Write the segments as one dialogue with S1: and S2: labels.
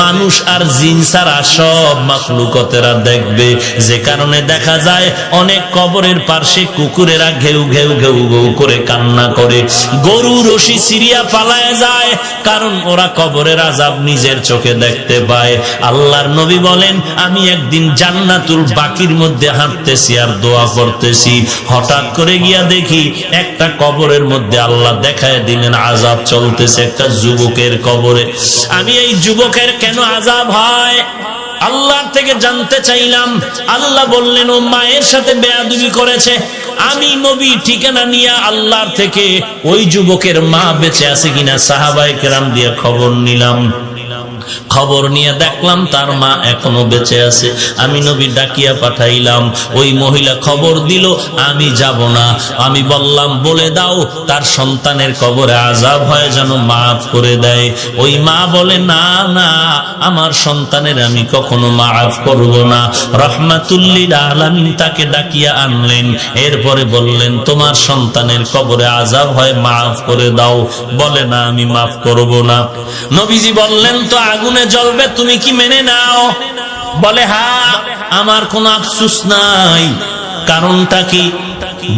S1: মানুষ আর জিন ছাড়া সব মাখলুকতেরা দেখবে। যে কারণে দেখা যায় অনেক কবরের পাশে কুকুরেরা ঘেউ ঘেউ ঘেউ ঘেউ করে কান্না করে, গরু রশি সিরিয়া পালায় যায়, কারণ ওরা কবরের আযাব নিজের চোখে দেখতে পায়। আল্লাহর নবী বলেন, আমি একদিন জান্নাতুল বাকির মধ্যে হাঁটতেছি আর দোয়া করতেছি, হঠাৎ করে গিয়া দেখি একটা কবরের মধ্যে আল্লাহ দেখায় দিলেন আযাব চলতেছে একটা যুবকের কবরে। আমি এই যুবকের কেন আযাব হয় আল্লাহর থেকে জানতে চাইলাম। আল্লাহ বললেন, ও মায়ের সাথে বেয়াদবি করেছে। আমি নবী ঠিকানা নিয়ে আল্লাহর থেকে ওই যুবকের মা বেঁচে আছে কিনা সাহাবায়ে কেরাম দিয়ে খবর নিলাম। খবর নিয়ে দেখলাম তার মা এখনো বেঁচে আছে। আমি নবী ডাকিয়া পাঠাইলাম, ওই মহিলা খবর দিল আমি যাব না। আমি বললাম, বলে দাও তার সন্তানের কবরে আযাব হয় যেন মাফ করে দেয়। ওই মা বলে, না না, আমার সন্তানের আমি কখনো মাফ করব না। রাহমাতুল লিল আলামিন তাকে ডাকিয়া আনলেন, এরপরে বললেন, তোমার সন্তানের কবরে আযাব হয় মাফ করে দাও। বলে, না আমি মাফ করব না। নবীজি বললেন, তো আগুনে জ্বলবে, তুমি কি মেনে নাও? বলে, হ্যাঁ, আমার কোনো আফসোস নাই। কারণটা কি?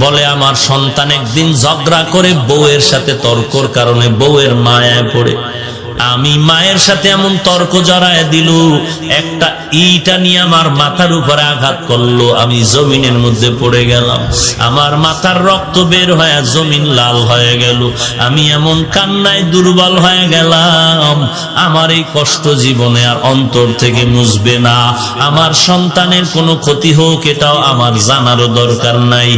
S1: বলে, আমার সন্তান একদিন ঝগড়া করে বউয়ের সাথে তর্কর কারণে বউয়ের মায়ায় পড়ে আমি মায়ের সাথে এমন তর্ক জড়ায় দিল, একটা ইটা নিয়ে আমার মাথার উপরে আঘাত করলো, আমি জমিনের মধ্যে পড়ে গেলাম। আমার মাথার রক্ত বের হয়ে জমিন লাল হয়ে গেল। আমি এমন কান্নায় দুর্বল হয়ে গেলাম, আমার এই কষ্ট জীবনে আর অন্তর থেকে মুছবে না। আমার সন্তানের কোনো ক্ষতি হোক এটাও আমার জানারও দরকার নাই।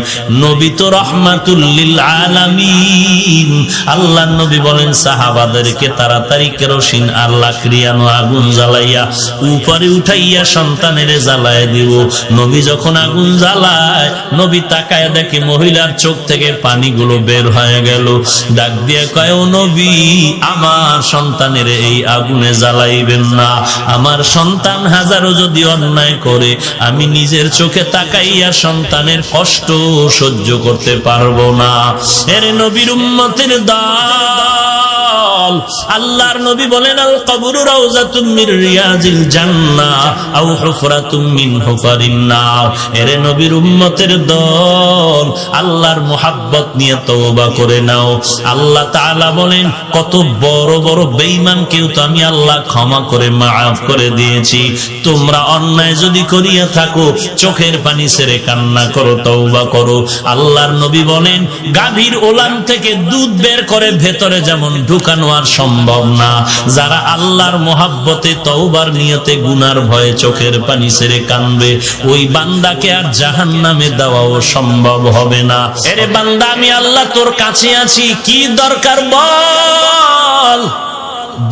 S1: নবী তো রাহমাতুল লিল আলামিন। আল্লাহর নবী বলেন সাহাবাদেরকে তাড়াতাড়ি কেরোসিন আর লাকড়িয়ানো আগুন জ্বালাইয়া উপরে উঠাইয়া সন্তানের জ্বালায় দিব। নবী যখন আগুন জ্বালায়, নবী তাকায় দেখে মহিলার চোখ থেকে পানিগুলো বের হয়ে গেল। ডাক দিয়ে কয়, ও নবী, আমার সন্তানের এই আগুনে জ্বালাইবেন না। আমার সন্তান হাজারো যদি অন্যায় করে, আমি নিজের চোখে তাকাইয়া সন্তানের কষ্ট সহ্য করতে পারবো না। এর নবীর উম্মতের দল, আল্লাহর নবী বলেন, আল কবরু রাউযাতুম মির রিয়াজিল জান্নাহ আও হুফরাতুম মিন হুফারিন নার। এর নবীর উম্মতের দল, আল্লাহর মুহাব্বত নিয়ে তওবা করে নাও। আল্লাহ তাআলা বলেন, কত বড় বড় বেঈমানকেও তো আমি আল্লাহ ক্ষমা করে মাফ করে দিয়েছি। তোমরা অন্যায় যদি করিয়া থাকো, চোখের পানি ছেড়ে কান্না করো, তওবা করো। আল্লাহর নবী বলেন, গাভীর ওলান থেকে দুধ বের করে ভেতরে যেমন ঢুকানো আর সম্ভব না, যারা আল্লাহর মুহাব্বতে তওবার নিয়তে গুনার ভয়ে চোখের পানি ছেড়ে কানবে, ওই বান্দাকে আর জাহান্নামে দেওয়াও সম্ভব হবে না। এরে বান্দা, আমি আল্লাহ তোর কাছে আছি, কি দরকার বল।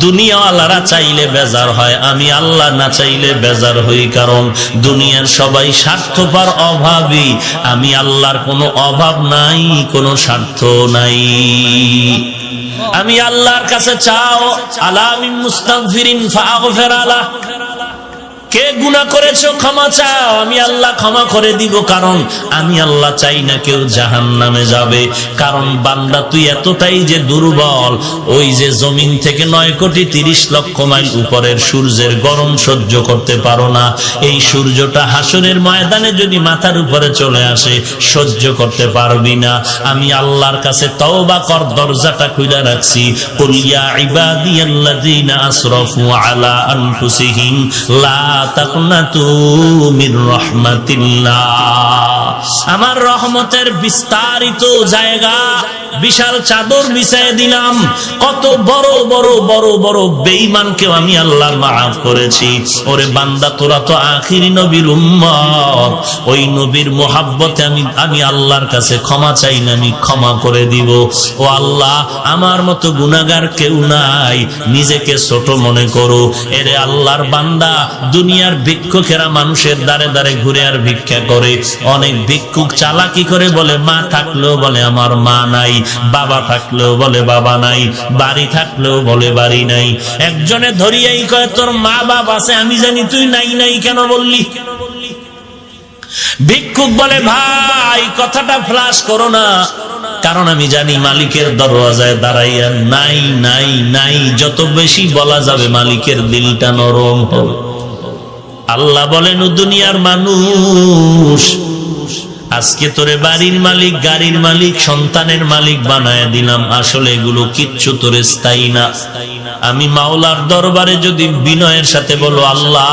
S1: দুনিয়াওয়ালারা চাইলে বেজার হয়, আমি আল্লাহ না চাইলে বেজার হই। কারণ দুনিয়ার সবাই স্বার্থপর, অভাবী। আমি আল্লাহর কোনো অভাব নাই, কোনো স্বার্থ নাই। আমি আল্লাহর কাছে চাও, আলামিন মুস্তাগফিরিন ফাগফির আলাহ। কে গুনাহ করেছো ক্ষমা চাও, আমি আল্লাহ ক্ষমা করে দিব। কারণ আমি আল্লাহ চাই না কেউ জাহান্নামে যাবে। কারণ বান্দা তুই এতটাই যে দুর্বল, ওই যে জমিন থেকে 9,30,00,000 মাইল উপরের সূর্যের গরম সহ্য করতে পারো না। এই সূর্যটা হাসরের ময়দানে যদি মাথার উপরে চলে আসে, সহ্য করতে পারবি না। আমি আল্লাহর কাছে তওবা কর, দরজাটা খুলে রাখছি। কুল ইয়া ইবাদিয়াল্লাযীনা আসরাফু আলা আনফুসিহিম লা তাকনাতু মির রাহমাতিল্লাহ। আমার রহমতের বিস্তারিত জায়গা, বিশাল চাদর বিছায় দিলাম। কত বড় বড় বড় বড় বেঈমানকেও আমি আল্লাহ মাফ করেছি। ওরে বান্দা, তোরা তো আখিরি নবীর উম্মত, ওই নবীর মুহাব্বতে আমি আল্লাহর কাছে ক্ষমা চাই না, আমি ক্ষমা করে দিব। ও আল্লাহ, আমার মতো গুনাহগার কেউ নাই, নিজেকে ছোট মনে করো। এরে আল্লাহর বান্দা, দুনিয়ার ভিক্ষুকেরা মানুষের দ্বারে দ্বারে ঘুরে আর ভিক্ষা করে। অনেক ভিক্ষুক চালাকি করে, বলে মা থাকলেও বলে আমার মা নাই, বাবা থাকলেও বলে বাবা নাই, বাড়ি থাকলেও বলে বাড়ি নাই। একজনে ধরিয়াই কয়, তোর মা বাপ আছে, আমি জানি তুই নাই নাই কেন বললি? ভিক্ষুক বলে, ভাই কথাটা ফ্লাশ করো না, কারণ আমি জানি মালিকের দরওয়াজায় দাঁড়াইয়া নাই নাই নাই যত বেশি বলা যাবে মালিকের দিলটা নরম হবে। আল্লাহ বলেন, ও দুনিয়ার মানুষ, আজকে তোরে বাড়ির মালিক, গাড়ির মালিক, সন্তানের মালিক বানায় দিলাম, আসলে এগুলো কিচ্ছু তোরে স্থায়ী না। আমি মাওলার দরবারে যদি বিনয়ের সাথে বলো, আল্লাহ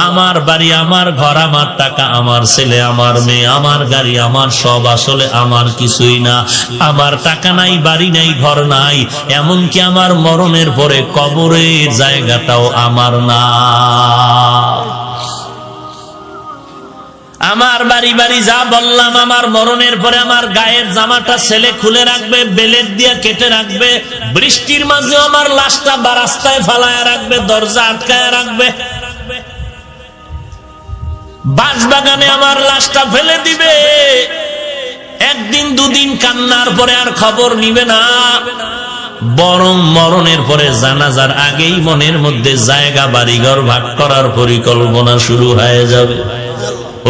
S1: আমার বাড়ি, আমার ঘর, আমার টাকা, আমার ছেলে, আমার মেয়ে, আমার গাড়ি, আমার সব আসলে আমার কিছুই না। আমার টাকা নাই, বাড়ি নাই, ঘর নাই, এমনকি আমার মরণের পরে কবরের জায়গাটাও আমার না। আমার বাড়ি বাড়ি যা বললাম, আমার মরণের পরে আমার গায়ের জামাটা ছেলে খুলে রাখবে, বেলেট দিয়ে কেটে রাখবে, বৃষ্টির মাঝে আমার লাশটা রাস্তায় ফালায় রাখবে, দরজা আটকায় রাখবে, বাঁশবাগানে আমার লাশটা ফেলে দিবে। একদিন দুদিন কান্নার পরে আর খবর নিবে না, বরং মরণের পরে জানাজার আগেই মনের মধ্যে জায়গা বাড়িঘর ভাগ করার পরিকল্পনা শুরু হয়ে যাবে।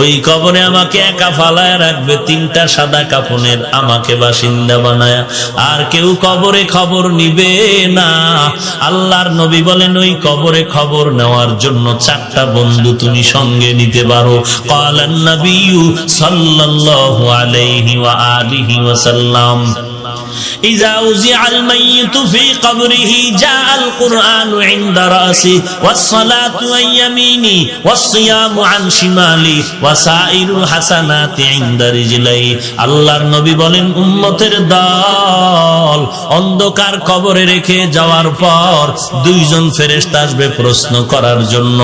S1: ওই কবরে আমাকে একা ফালায় রাখবে, 3টা সাদা কাফনের আমাকে বাসিন্দা বানায়া, আর কেউ কবরে খবর নিবে না। আল্লাহর নবী বলেন, ওই কবরে খবর নেওয়ার জন্য 4টা বন্ধু তুমি সঙ্গে নিতে পারো। ক্বালান নবিয়্যু সাল্লাল্লাহু আলাইহি ওয়া আলিহি ওয়াসাল্লাম, إذا وزع الميت في قبره جاء القرآن عند رأسه والصلاة عن يمينه والصيام عن شماله وسائر الحسنات عند رجليه। আল্লাহর নবী বলেন, উম্মতের দল অন্ধকার কবরে রেখে যাওয়ার পর 2জন ফেরেশতা আসবে প্রশ্ন করার জন্য।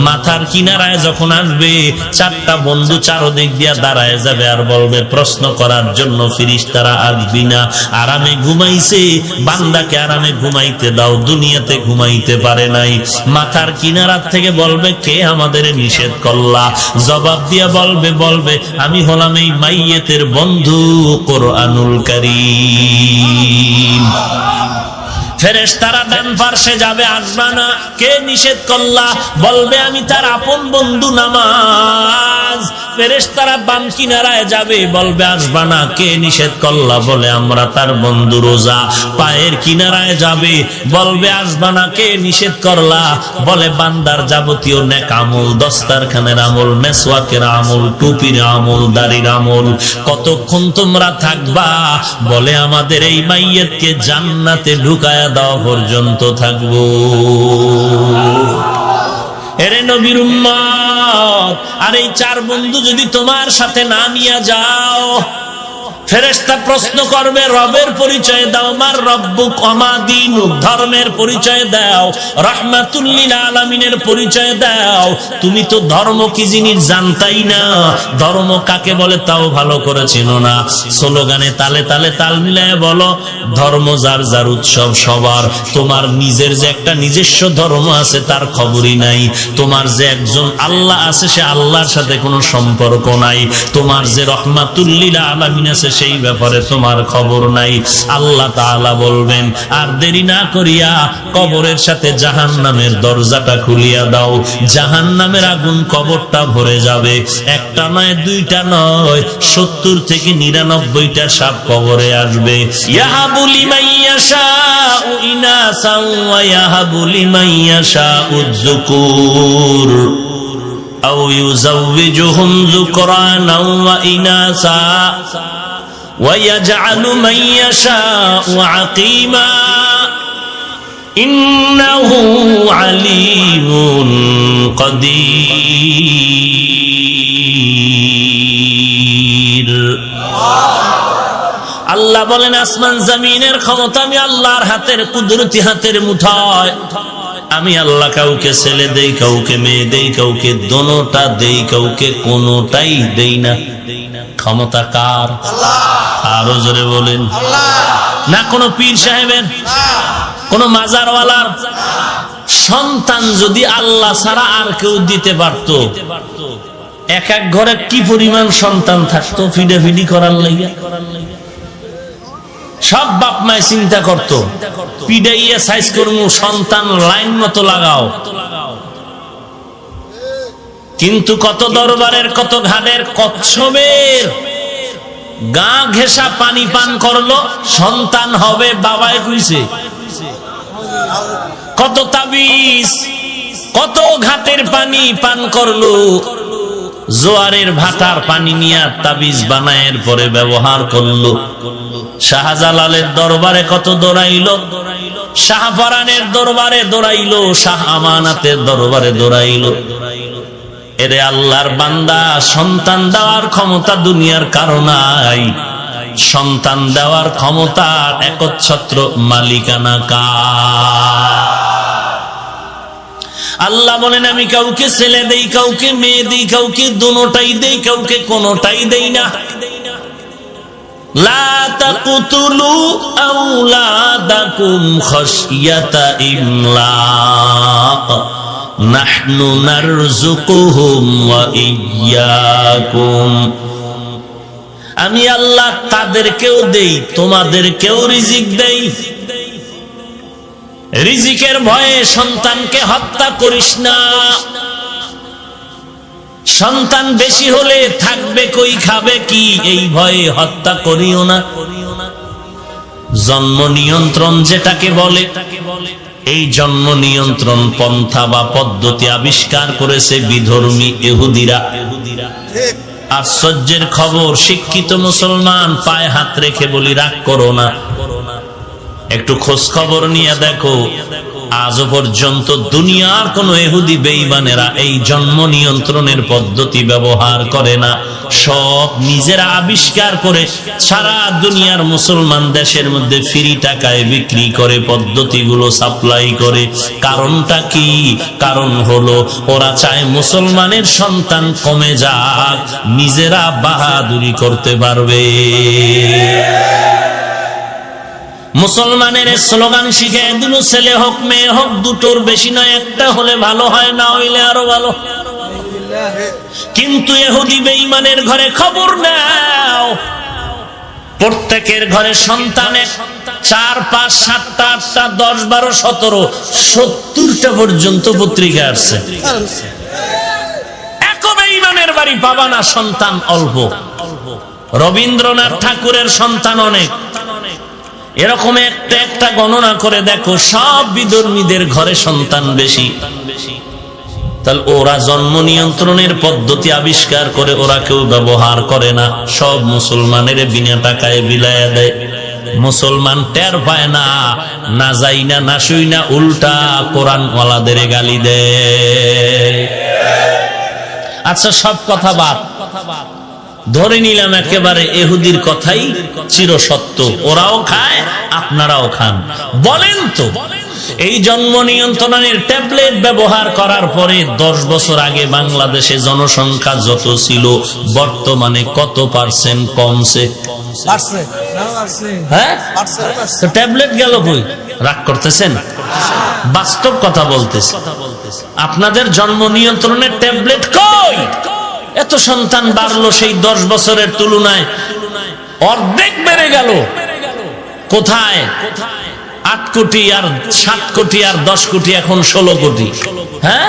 S1: মাথার কিনারায় যখন আসবে, 4টা বন্ধু চারদিক দিয়া দাঁড়ায় যাবে আর বলবে, প্রশ্ন করার জন্য ফেরেশতারা আসবি না? আরামে ঘুমাইছে, বান্দাকে আরামে ঘুমাইতে দাও, দুনিয়াতে ঘুমাইতে পারে নাই। মাথার কিনারা থেকে বলবে, কে আমাদের নিষেধ করলা? জবাব দিয়া বলবে আমি হলাম এই মাইয়েতের বন্ধু কোরআনুল কারীম। ফেরেশতারা ডান পার্শ্বে যাবে, আসবা না। কে নিষেধ করলা? বলবে আমি তার আপন বন্ধু নামাজ। ফেরেশতারা বাম কিনারায় যাবে, বলবে আসবা না। কে নিষেধ করলা? বলে আমরা তার বন্ধু রোজা। পায়ের কিনারায় যাবে, বলবে আসবা না। কে নিষেধ করলা? বলে বান্দার যাবতীয় নেক আমল, দস্তারখানের আমল, মেসওয়াকের আমল, টুপির আমল, দাড়ির আমল। কতক্ষণ তোমরা থাকবা? বলে আমাদের এই মাইয়াতকে জান্নাতে ঢুকায়া দেওয়া পর্যন্ত থাকবো। এরে নবীর উম্মত, আর এই 4 বন্ধু যদি তোমার সাথে না নিয়ে যাও, ফেরেশতা প্রশ্ন করবে, রবের পরিচয় দাও, মার রব্বুক ওমা দীনুক, ধর্মের পরিচয় দাও, রাহমাতুল লিল আলামিনের পরিচয় দাও। তুমি তো ধর্ম কি জিনিস জানতাই না, ধর্ম কাকে বলে তাও ভালো করে চেনো না। স্লোগানে তালে তালে তাল মিলায় বলো, ধর্ম যার যার উৎসব সবার। তোমার নিজের যে একটা নিজস্ব ধর্ম আছে তার খবরই নাই। তোমার যে একজন আল্লাহ আছে, সে আল্লাহর সাথে কোনো সম্পর্ক নাই। তোমার যে রাহমাতুল লিল আলামিন আছে, সেই ব্যাপারে তোমার খবর নাই। আল্লাহ তাআলা বলবেন, আর দেরি না করিয়া কবরের সাথে জাহান্নামের দরজাটা খুলিয়া দাও। জাহান্নামের আগুন কবরটা ভরে যাবে। একটা নয়, 2টা নয়, 70 থেকে 99টা সাপ কবরে আসবে। ইয়াহাবু লিমান ইয়াশাউ ইনাসান ওয়া ইয়াহাবু লিমান ইয়াশাউ যুকুর আও ইউযাওবিজুহুম যুকরানাও ওয়া ইনাসা ويجعل من يشاء عقيما إنه عليم قدير। আল্লাহ বলেন, আসমান জমিনের ক্ষমতা আমি আল্লাহর হাতের, কুদরতি হাতের মুঠায়। আমি আল্লাহ কাউকে ছেলে দেই, কাউকে মেয়ে দেই, কাউকে দোনোটা দেই, কাউকে কোনোটাই দেই না। ক্ষমতা কার? আরো জোরে বলেন। না কোনো পীর সাহেবের, কোন মাজারওয়ালার। সন্তান যদি আল্লাহ ছাড়া আর কেউ দিতে পারত, এক এক ঘরে কি পরিমাণ সন্তান থাকতো ফিডাফিডি করার লাগে। সব বাপ মায় চিন্তা করতো, পিডাইয়া সাইজ করবো, সন্তান লাইন মতো লাগাও। কিন্তু কত দরবারের, কত ঘাটের, কচ্ছপের গা ঘেঁষা পানি পান করলো, সন্তান হবে, বাবায় কইছে। কত তাবিজ, কত ঘাটের পানি পান করলো, জোয়ারের ভাটার পানি নিয়ে তাবিজ বানায়ের পরে ব্যবহার করলো। শাহজালালের দরবারে কত দৌড়াইলো, শাহপরানের দরবারে দৌড়াইলো, শাহ আমানাতের দরবারে দৌড়াইলো। এরে আল্লাহর বান্দা, সন্তান দেওয়ার ক্ষমতা দুনিয়ার কারো নাই। সন্তান দেওয়ার ক্ষমতার একচ্ছত্র মালিকানা কার? আল্লাহ বলেন, আমি কাউকে ছেলে দেই, কাউকে মেয়ে দেই, কাউকে দুটোটাই দেই, কাউকে কোনোটাই দেই না। লা তাকতুলু আওলাদাকুম খাশিয়াতা ইমলাক নাহনু নারযুকুহুম ওয়া ইয়্যাকুম। আমি আল্লাহ তাদেরকেও দেই, তোমাদেরকেও রিজিক দেই। রিজিকের ভয়ে সন্তানকে হত্যা করিস না। সন্তান বেশি হলে থাকবে কই, খাবে কি, এই ভয়ে হত্যা করিও না। জন্ম নিয়ন্ত্রণ যেটাকে বলে, এই জন্ম নিয়ন্ত্রণ পন্থা বা পদ্ধতি আবিষ্কার করেছে বিধর্মী ইহুদিরা। আশ্চর্যের খবর, শিক্ষিত মুসলমান পায়ে হাত রেখে বলি, রাগ করো না, একটু খোঁজ খবর নিয়ে দেখো, আজও পর্যন্ত দুনিয়ার কোন ইহুদি বেঈমানেরা এই জন্ম নিয়ন্ত্রণের পদ্ধতি ব্যবহার করে না। সব নিজেরা আবিষ্কার করে সারা দুনিয়ার মুসলমান দেশের মধ্যে ফ্রি টাকায় বিক্রি করে, পদ্ধতিগুলো সাপ্লাই করে। কারণটা কি? কারণ হলো ওরা চায় মুসলমানের সন্তান কমে যাক, নিজেরা বাহাদুরি করতে পারবে। মুসলমানের স্লোগান শিখে দিল, ছেলে হোক মেয়ে হোক দুটোর বেশি নয়, একটা হলে ভালো হয়, না হইলে আরো ভালো। কিন্তু ইহুদি বেঈমানের ঘরে খবর নাও, প্রত্যেকের ঘরে সন্তান 4, 5, 7টা, 8টা, 10, 12, 17, 70টা পর্যন্ত পত্রিকা আসছে। এক বেঈমানের বাড়ি পাবা না সন্তান অল্প। রবীন্দ্রনাথ ঠাকুরের সন্তান অনেক। এরকম একটা একটা গণনা করে দেখো, সব বিধর্মীদের ঘরে সন্তান বেশি। তাহলে ওরা জন্ম নিয়ন্ত্রণের পদ্ধতি আবিষ্কার করে, ওরা কেউ ব্যবহার করে না, সব মুসলমানের বিনা টাকায় বিলায়া দেয়। মুসলমান টের পায় না, না যাই না, না শুই না, উল্টা কোরআনওয়ালাদের গালি দেয়। আচ্ছা, সব কথা বাদ, ধরে নিলাম একেবারে ইহুদির কথাই চিরসত্য, ওরাও খায়, আপনারাও খান। বলেন তো, এই জন্ম নিয়ন্ত্রণের ট্যাবলেট ব্যবহার করার পরে 10 বছর আগে বাংলাদেশে জনসংখ্যা যত ছিল, বর্তমানে কত % কমছে? হ্যাঁ, ট্যাবলেট গেল কই? রাগ করতেছেন? বাস্তব কথা বলতেছে। আপনাদের জন্ম নিয়ন্ত্রণের ট্যাবলেট কই? এত সন্তান বাড়লো, সেই 10 বছরের তুলনায় অর্ধেক বেড়ে গেল। কোথায়? 8 কোটি আর 7 কোটি আর 10 কোটি, এখন 16 কোটি। হ্যাঁ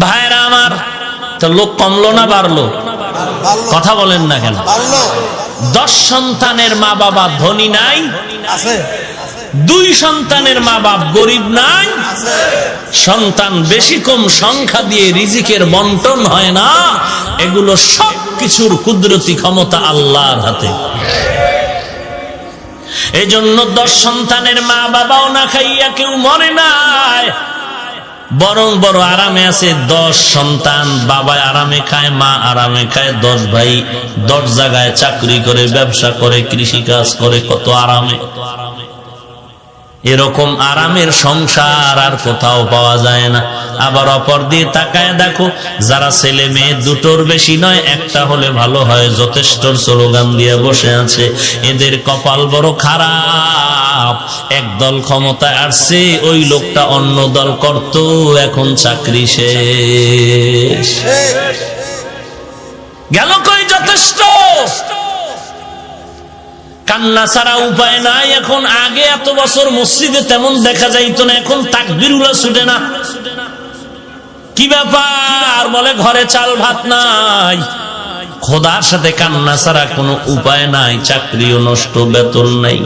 S1: ভাইরা আমার, তো লোক কমলো না বাড়লো? কথা বলেন না কেন? 10 সন্তানের মা বাবা ধনী নাই? 2 সন্তানের মা বাপ গরিব নাই? সন্তান বেশি কম সংখ্যা দিয়ে রিজিকের বন্টন হয় না। এগুলো সব কিছুর কুদরতি ক্ষমতা আল্লাহর হাতে। এজন্য 10 সন্তানের মা বাবাও না খাইয়া কেউ মরে নাই, বরং বড় আরামে আছে। 10 সন্তান, বাবা আরামে খায়, মা আরামে খায়। 10 ভাই 10 জায়গায় চাকরি করে, ব্যবসা করে, কৃষি কাজ করে, কত আরামে। এরকম আরামের সংসার আর কোথাও পাওয়া যায় না। আবার অপর দিয়ে তাকায় দেখো, যারা ছেলে মেয়ে দুটোর বেশি নয়, একটা হলে ভালো হয়, যথেষ্ট স্লোগান দিয়ে বসে আছে, এদের কপাল বড় খারাপ। একদল ক্ষমতায় আসছে, ওই লোকটা অন্য দল করত, এখন চাকরি শেষ গেল কই? যথেষ্ট কান্না ছাড়া উপায় নাই এখন। আগে এত বছর মসজিদে তেমন দেখা যাইতো না, এখন তাকবীরুল্লাহ ছুটে না। কি ব্যাপার? বলে ঘরে চাল ভাত নাই। খোদার সাথে কান্না ছাড়া কোনো উপায় নাই, চাকরিও নষ্ট, বেতন নাই।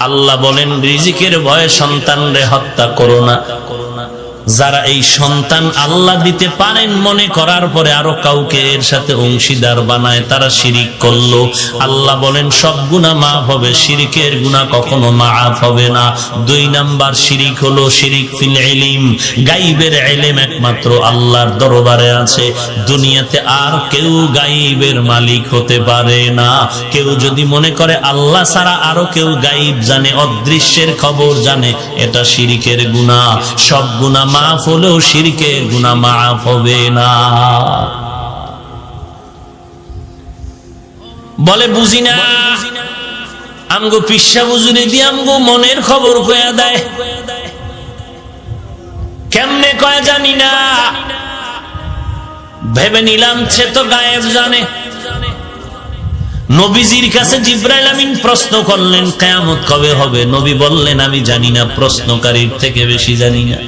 S1: আল্লাহ বলেন রিজিকের ভয়ে সন্তানরে হত্যা করো না। যারা এই সন্তান আল্লাহ দিতে পারেন মনে করার পরে আরো কাউকে এর সাথে অংশীদার বানায়, তারা শিরিক করলো। আল্লাহ বলেন সব গুনাহ মাফ হবে, শিরিকের গুনাহ কখনো মাফ হবে না। 2 নাম্বার শিরিক হলো শিরিক ফিল ইলম। গায়বের ইলম একমাত্র আল্লাহর দরবারে আছে, দুনিয়াতে আর কেউ গায়বের মালিক হতে পারে না। কেউ যদি মনে করে আল্লাহ ছাড়া আরো কেউ গায়ব জানে, অদৃশ্যের খবর জানে, এটা শিরিকের গুনাহ। সব গুনাহ মাফ হলেও শিরকের গুনাহ মাফ হবে না। বলে বুঝি না, আমগো পিসা বুঝুনি দিয়ে আমগো মনের খবর কয়া দেয়। কেমনে কয়া জানি না, ভেবে নিলাম সে তো গায়েব জানে। নবীজির কাছে জিবরাইল আমিন প্রশ্ন করলেন কিয়ামত কবে হবে? নবী বললেন আমি জানি না, প্রশ্নকারীর থেকে বেশি জানি না।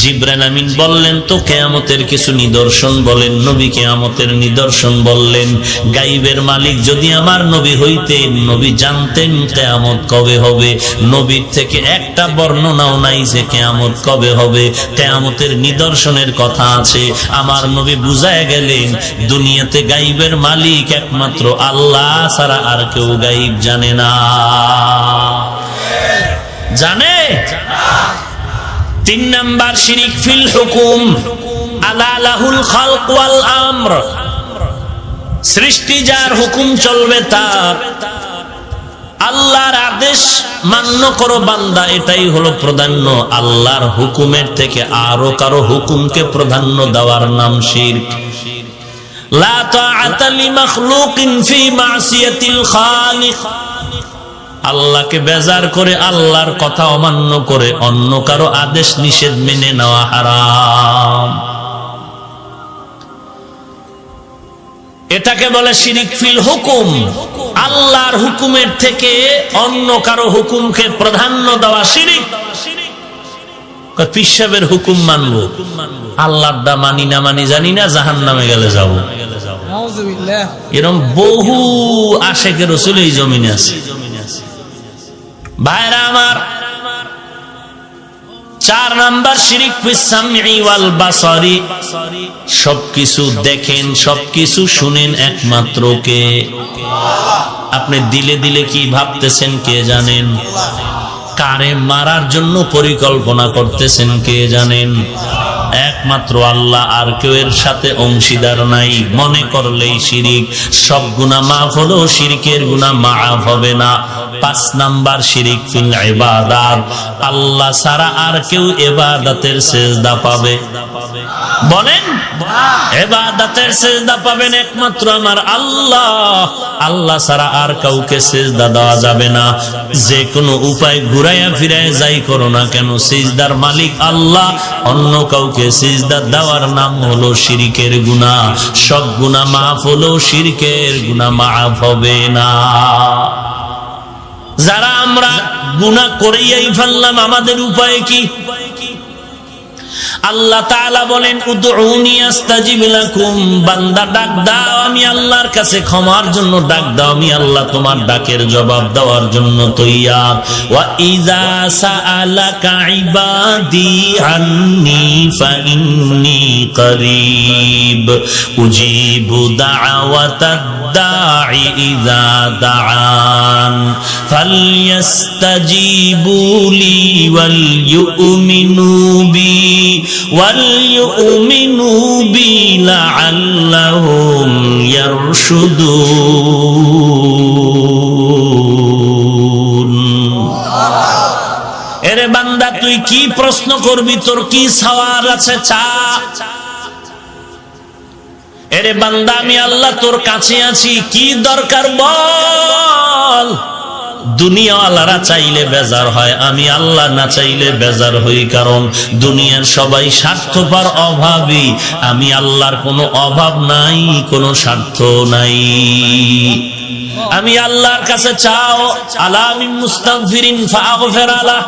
S1: জিবরাইল আমিন বললেন তো কিয়ামতের কিছু নিদর্শন বলেন। নবী কিয়ামতের নিদর্শন বললেন। গায়বের মালিক যদি আমার নবী হইতেন, নবী জানতেন কিয়ামত কবে হবে। নবীর থেকে একটা বর্ণনাও নাই যে কিয়ামত কবে হবে। কিয়ামতের নিদর্শনের কথা আছে, আমার নবী বুঝায় গেলেন দুনিয়াতে গায়বের মালিক একমাত্র আল্লাহ ছাড়া আর কেউ গায়ব জানে না। জানে? 3 নাম্বার শিরিক ফিল হুকুম। আলা লাহুল খালক ওয়াল আমর। সৃষ্টি যার, হুকুম চলবে তার। আল্লাহর আদেশ মান্য করো বান্দা, এটাই হলো প্রাধান্য। আল্লাহর হুকুমের থেকে আরো কারো হুকুমকে প্রাধান্য দেওয়ার নাম শিরক। লা তাআতা লিমাখলুকিন ফি মাসিয়াতিল খালিক। আল্লাহকে বেজার করে, আল্লাহর কথা অমান্য করে অন্য কারো আদেশ নিষেধ মেনে নেওয়া হারাম। এটাকে বলে শিরিক ফিল হুকুম। আল্লাহর হুকুমের থেকে অন্য কারো হুকুমকে প্রাধান্য দেওয়া শিরিক। পীর সাহেবের হুকুম মানবো, আল্লাহরটা মানি না মানি জানি না, জাহান্নামে গেলে যাবো। এরকম বহু আশেকের রাসূল এই জমিনে আছে। ভাইরা আমার, 4 নাম্বার শিরিক ফিস সামঈ ওয়াল বাসারি। সবকিছু দেখেন, সবকিছু শুনেন একমাত্র কে? আপনি দিলে দিলে কি ভাবতেছেন কে জানেন? কারে মারার জন্য পরিকল্পনা করতেছেন কে জানেন? একমাত্র আল্লাহ, আর কেউ এর সাথে অংশীদার নাই। মনে করলেই শিরিক। সব গুনাহ মাফ হলো, শিরকের গুনাহ মাফ হবে না। 5 নাম্বার শিরিক ফিল ইবাদাত। আল্লাহ ছাড়া আর কেউ ইবাদতের সিজদা পাবে? বলেন, ইবাদতের সিজদা পাবেন একমাত্র আমার আল্লাহ। আল্লাহ ছাড়া আর কাউকে সিজদা দেওয়া যাবে না। যে কোনো উপায় ঘুরাইয়া ফিরাইয়া যাই করো না কেন, সিজদার মালিক আল্লাহ। অন্য কাউকে সিজদা দেওয়ার নাম হলো শিরকের গুনাহ। সব গুনাহ মাফ হলো, শিরকের গুনাহ মাফ হবে না। যারা আমরা গুনাহ করেই ফেললাম, আমাদের উপায় কি? আল্লাহ তাআলা বলেন উদউনি আস্তাজিব লাকুম। বান্দা ডাক দাও, আমি আল্লাহর কাছে ক্ষমার জন্য ডাক দাও, আমি আল্লাহ তোমার ডাকের জবাব দেওয়ার জন্য তৈয়ার। ওয়া ইযা সাআলাকা ইবাদি আন্নী ফাইন্নী করিব উজিবু দাওয়াতাদ দাঈ ইযা দাআন ফালইস্তাজিবু লি ওয়াল ইউমিনু বি وَلْيُؤْمِنُوا بِي لَعَلَّهُمْ يَرْشُدُونَ। এরে বান্দা, তুই কি প্রশ্ন করবি? তোর কি সওয়াল আছে? চা। এরে বান্দা, আমি আল্লাহ তোর কাছে আছি, কি দরকার বল। দুনিয়াওয়ালারা চাইলে বেজার হয়, আমি আল্লাহ না চাইলে বেজার হই। কারণ দুনিয়ার সবাই স্বার্থপর, অভাবী। আমি আল্লাহর কোনো অভাব নাই, কোনো স্বার্থ নাই। আমি আল্লাহর কাছে চাও, আলা মিন মুস্তাগফিরিন ফাগফির আলা।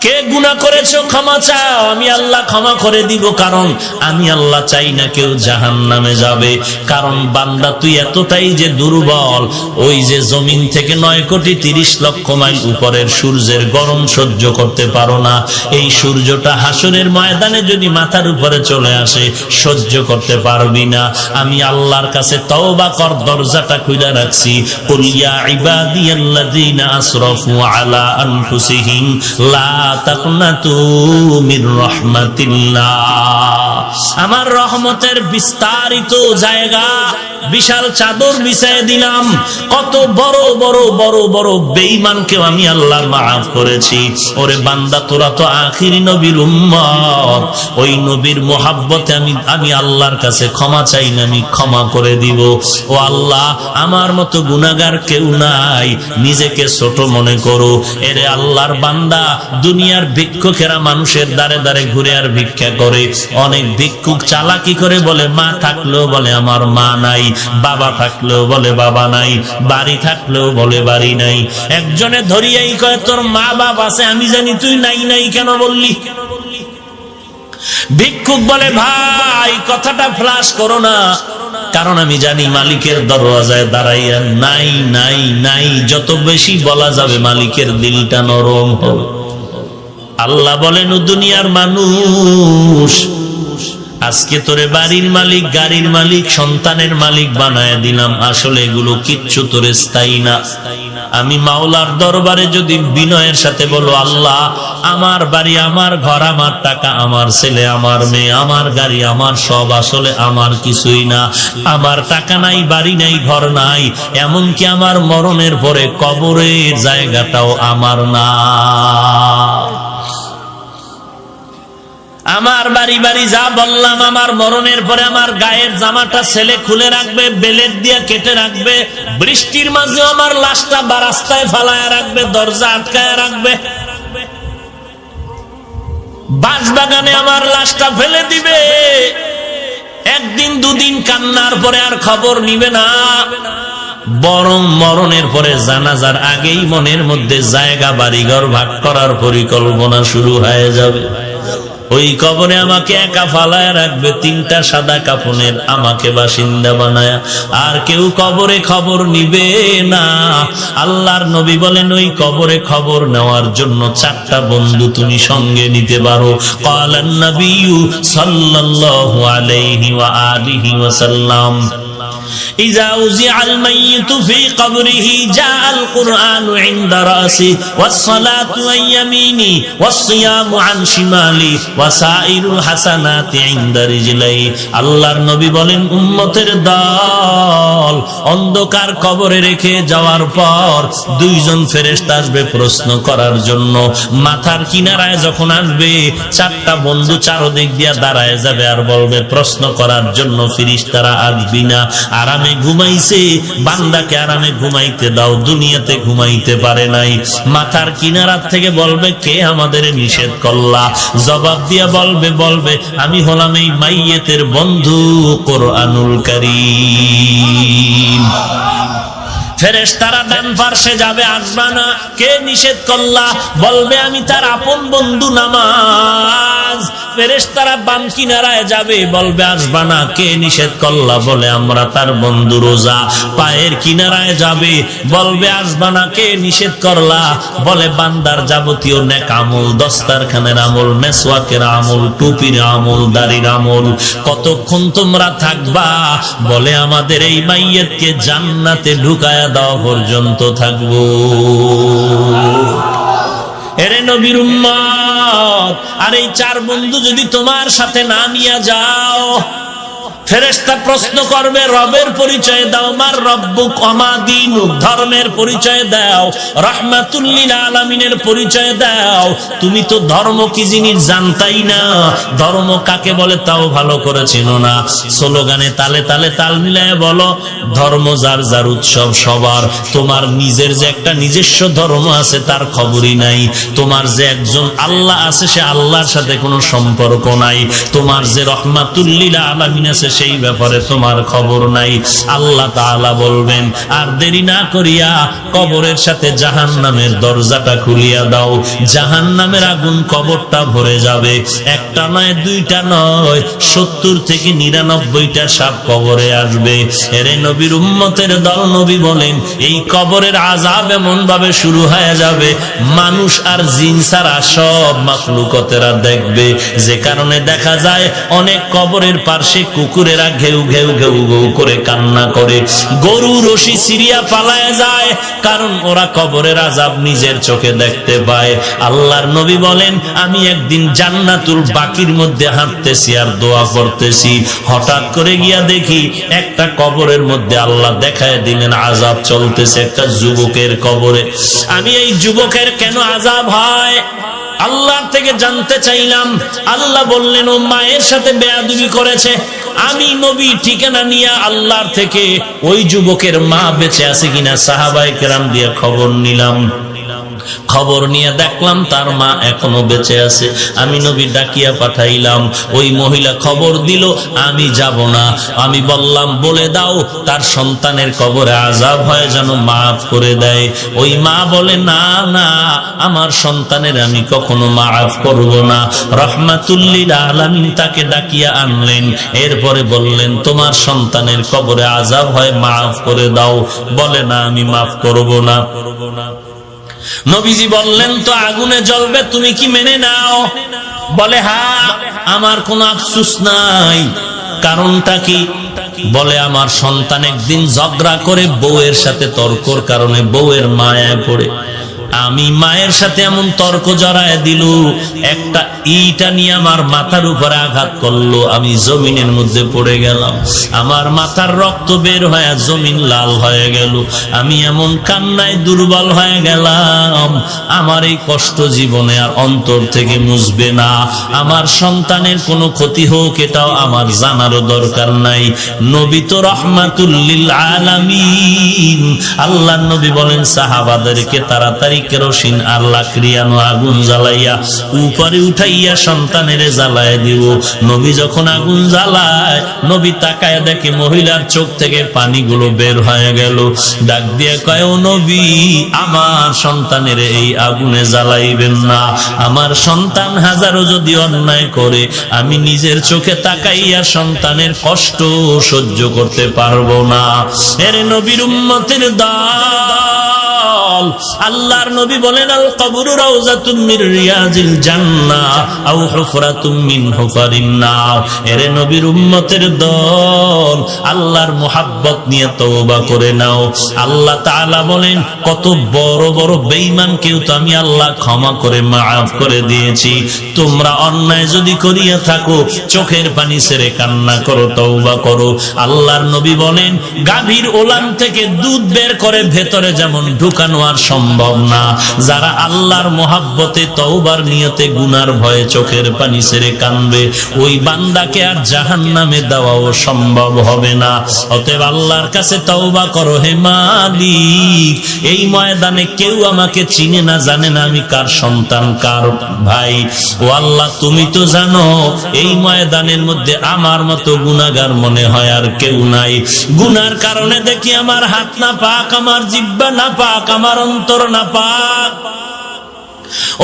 S1: কে গুনাহ করেছো ক্ষমা চাও, আমি আল্লাহ ক্ষমা করে দিব, কারণ আমি আল্লাহ চাই না কেউ জাহান্নামে যাবে। কারণ বান্দা তুই এতটাই যে দুর্বল, ওই যে জমিন থেকে 9,30,00,000 মাইল উপরের সূর্যের গরম সহ্য করতে পারো না। এই সূর্যটা হাসরের ময়দানে যদি মাথার উপরে চলে আসে সহ্য করতে পারবি না। আমি আল্লাহর কাছে তওবা কর দরজাটা খুলে রাখছি। কুল ইয়া ইবাদিয়াল্লাযীনা আসরাফু আলা আনফুসিহিম লা তাকনাতু মির রাহমাতিল্লাহ। আমার রহমতের বিস্তারিত জায়গা, বিশাল চাদর বিছায় দিলাম। কত বড় বড় বড় বড় বেঈমানকেও আমি আল্লাহ মাফ করেছি। ওরে বান্দা, তোরা তো আখিরি নবীর উম্মত, ওই নবীর মোহাব্বতে আমি আল্লাহর কাছে ক্ষমা চাই না, আমি ক্ষমা করে দিব। ও আল্লাহ, আমার মতো গুনাহগার কেউ নাই, নিজেকে ছোট মনে করো। এরে আল্লাহর বান্দা, দুনিয়ার ভিক্ষুকেরা মানুষের দ্বারে দ্বারে ঘুরে আর ভিক্ষা করে। অনেক ভিক্ষুক চালাকি করে বলে মা থাকলেও বলে আমার মা নাই, বাবা থাকলেও বলে বাবা নাই, বাড়ি থাকলেও বলে বাড়ি নাই। একজনে ধরিয়াই কয় তোর মা বাবা আছে, আমি জানি তুই নাই নাই কেন বললি? ভিক্ষুক বলে ভাই কথাটা ফ্লাশ করো না, কারণ আমি জানি মালিকের দরওয়াজায় দাঁড়াইয়া নাই নাই নাই যত বেশি বলা যাবে মালিকের দিলটা নরম হবে। আল্লাহ বলেন ও দুনিয়ার মানুষ, আজকে তোরে বাড়ির মালিক, গাড়ির মালিক, সন্তানের মালিক বানায় দিলাম, আসলে এগুলো কিচ্ছু তোরে স্থায়ী না। আমি মাওলার দরবারে যদি বিনয়ের সাথে বলো আল্লাহ, আমার বাড়ি, আমার ঘর, আমার টাকা, আমার ছেলে, আমার মেয়ে, আমার গাড়ি, আমার সব আসলে আমার কিছুই না। আমার টাকা নাই, বাড়ি নাই, ঘর নাই, এমনকি আমার মরণের পরে কবরের জায়গাটাও আমার না। আমার বাড়ি বাড়ি যা বললাম, আমার মরণের পরে আমার গায়ের জামাটা ছেলে খুলে রাখবে, বেলেট দিয়ে কেটে রাখবে, বৃষ্টির মাঝে আমার লাশটা রাস্তায় ফালায় রাখবে, দরজা আটকায় রাখবে, বাঁশবাগানে আমার লাশটা ফেলে দিবে। একদিন দুদিন কান্নার পরে আর খবর নিবে না, বরং মরণের পরে জানাজার আগেই মনের মধ্যে জায়গা বাড়িঘর ভাগ করার পরিকল্পনা শুরু হয়ে যাবে। ওই কবরে আমাকে একা ফালায় রাখবে, 3টা সাদা কাফনের আমাকে বাসিন্দা বানায়া, আর কেউ কবরে খবর নিবে না। আল্লাহর নবী বলেন ওই কবরে খবর নেওয়ার জন্য 4টা বন্ধু তুমি সঙ্গে নিতে পারো। ক্বালান নবিয়্যু সাল্লাল্লাহু আলাইহি ওয়া আলিহি ওয়াসাল্লাম, إذا وزع الميت في قبره جاء القرآن عند رأسه والصلاة عن يمينه والصيام عن شماله وسائر الحسنات عند رجليه। আল্লাহর নবী বলেন উম্মতের দল অন্ধকার কবরে রেখে যাওয়ার পর 2জন ফেরেশতা আসবে প্রশ্ন করার জন্য। মাথার কিনারায় যখন আসবে 4টা বন্ধু চারদিক দিয়ে দাঁড়ায় যাবে আর বলবে প্রশ্ন করার জন্য ফেরেশতারা আসবি না, আরামে ঘুমাইছে, বান্দাকে আরামে ঘুমাইতে দাও, দুনিয়াতে ঘুমাইতে পারে নাই। মাথার কিনারা থেকে বলবে কে আমাদের নিষেধ করলা? জবাব দিয়া বলবে আমি হলাম এই মাইয়েতের বন্ধু কোরআনুল কারীম। ফেরেশতারা ডান পার্শ্বে যাবে, আসবা না, কে নিষেধ করলা? বলবে আমি তার আপন বন্ধু নামাজ। ফেরেশতারা বাম কিনারায় যাবে, বলবে আসবা না, কে নিষেধ করলা? বলে আমরা তার বন্ধু রোজা। পায়ের কিনারায় যাবে, বলবে আসবা না, কে নিষেধ করলা? বলে বান্দার যাবতীয় নেক আমল, দস্তারখানের আমল, মেসওয়াকের আমল, টুপির আমল, দাড়ির আমল। কতক্ষণ তোমরা থাকবা? বলে আমাদের এই মাইয়্যতকে জান্নাতে ঢুকায়া দেওয়া পর্যন্ত থাকবো। এরে নবীর উম্মত, আর এই 4 বন্ধু যদি তোমার সাথে না নিয়ে যাও, ফেরেশতা প্রশ্ন করবে রবের পরিচয় দাও, মার রব্বুক ওমা দীনুক, ধর্মের পরিচয় দাও, রাহমাতুল লিল আলামিনের পরিচয় দাও। তুমি তো ধর্ম কি জিনিস জানতাই না, ধর্ম কাকে বলে তাও ভালো করে চেনো না। স্লোগানে তালে তালে তাল মিলায় বলো ধর্ম যার যার উৎসব সবার। তোমার নিজের যে একটা নিজস্ব ধর্ম আছে তার খবরই নাই। তোমার যে একজন আল্লাহ আছে সে আল্লাহর সাথে কোনো সম্পর্ক নাই। তোমার যে রাহমাতুল লিল আলামিন আছে সেই ব্যাপারে তোমার খবর নাই। আল্লাহ তাআলা বলবেন, আর দেরি না করিয়া কবরের সাথে জাহান্নামের দরজাটা খুলিয়া দাও। জাহান্নামের আগুন কবরটা ভরে যাবে। একটা নয়, দুইটা নয়, 70 থেকে 99টা সাপ কবরে আসবে। এরে নবীর উম্মতের দল, নবী বলেন এই কবরের আযাব এমন ভাবে শুরু হয়ে যাবে, মানুষ আর জিন ছাড়া সব মাখলুকতেরা দেখবে। যে কারণে দেখা যায় অনেক কবরের পাশে কুকুরেরা ঘেউ ঘেউ ঘেউ ঘেউ করে কান্না করে, গরু রশি সিরিয়া পালায় যায়, কারণ ওরা কবরের আযাব নিজের চোখে দেখতে পায়। আল্লাহর নবী বলেন, আমি একদিন জান্নাতুল বাকির মধ্যে হাঁটতেছি আর দোয়া করতেছি, হঠাৎ করে গিয়া দেখি একটা কবরের মধ্যে আল্লাহ দেখায় দিলেন আযাব চলতেছে একটা যুবকের কবরে। আমি এই যুবকের কেন আযাব হয় আল্লাহর থেকে জানতে চাইলাম। আল্লাহ বললেন, ও মায়ের সাথে বেয়াদবি করেছে। আমি নবী ঠিকানা নিয়ে আল্লাহর থেকে ওই যুবকের মা বেঁচে আছে কিনা সাহাবায়ে কেরাম দিয়ে খবর নিলাম। খবর নিয়ে দেখলাম তার মা এখনো বেঁচে আছে। আমি নবী ডাকিয়া পাঠাইলাম, ওই মহিলা খবর দিল, আমি যাব না। আমি বললাম, বলে দাও তার সন্তানের কবরে আযাব হয় যেন মাফ করে দেয়। ওই মা বলে, না না, আমার সন্তানের আমি কখনো মাফ করব না। রাহমাতুল লিল আলামিন তাকে ডাকিয়া আনলেন, এরপরে বললেন, তোমার সন্তানের কবরে আযাব হয়, মাফ করে দাও। বলে, না, আমি মাফ করব না। নবীজি বললেন, তো আগুনে জ্বলবে, তুমি কি মেনে নাও? বলে, হ্যাঁ, আমার কোনো আফসোস নাই। কারণটা কি? বলে, আমার সন্তান একদিন ঝগড়া করে বউয়ের সাথে তর্কর কারণে বউয়ের মায়ায় পড়ে আমি মায়ের সাথে এমন তর্ক জড়ায় দিল, একটা ইটা নিয়ে আমার মাথার উপরে আঘাত করলো, আমি জমিনের মধ্যে পড়ে গেলাম। আমার মাথার রক্ত বের হয়ে জমিন লাল হয়ে গেল। আমি এমন কান্নায় দুর্বল হয়ে গেলাম, আমার এই কষ্ট জীবনে আর অন্তর থেকে মুছবে না। আমার সন্তানের কোনো ক্ষতি হোক এটাও আমার জানারও দরকার নাই। নবী তো রাহমাতুল লিল আলামিন। আল্লাহর নবী বলেন সাহাবাদেরকে তাড়াতাড়ি কেরোসিন আর লাকড়িয়ানো আগুন জ্বালাইয়া উপরে উঠাইয়া সন্তানের জ্বালায় দিব। নবী যখন আগুন জ্বালায়, নবী তাকায় দেখে মহিলার চোখ থেকে পানিগুলো বের হয়ে গেল। ডাক দিয়ে কয়, ও নবী, আমার সন্তানের এই আগুনে জ্বালাইবেন না। আমার সন্তান হাজারো যদি অন্যায় করে, আমি নিজের চোখে তাকাইয়া সন্তানের কষ্ট সহ্য করতে পারবো না। এর নবীর উম্মতের দল, আল্লাহর নবী বলেন, আল কবরু রাউযাতুম মির রিয়াজিল জান্নাহ আও হুফরাতুম মিন হুফারিন নার। এর নবীর উম্মতের দল, আল্লাহর মুহাব্বত নিয়ে তওবা করে নাও। আল্লাহ তাআলা বলেন, কত বড় বড় বেঈমানকেও তো আমি আল্লাহ ক্ষমা করে মাফ করে দিয়েছি। তোমরা অন্যায় যদি করিয়া থাকো, চোখের পানি ছেড়ে কান্না করো, তওবা করো। আল্লাহর নবী বলেন, গাভীর ওলান থেকে দুধ বের করে ভেতরে যেমন ঢুকানো আর সম্ভব না, যারা আল্লাহর মুহাব্বতে তওবার নিয়তে গুনার ভয়ে চোখের পানি ছেড়ে কাঁদবে, ওই বান্দাকে আর জাহান্নামে দেওয়াও সম্ভব হবে না। অতএব আল্লাহর কাছে তওবা করো। হে মালিক, এই ময়দানে কেউ আমাকে চিনে না, জানে না আমি কার সন্তান, কার ভাই। ও আল্লাহ, তুমি তো জানো। এই ময়দানের মধ্যে আমার মতো গুনাহগার মনে হয় আর কেউ নাই। গুনার কারণে দেখি আমার হাত না পাক, আমার জিহ্বা না পাক, আমার অন্তর না পাক।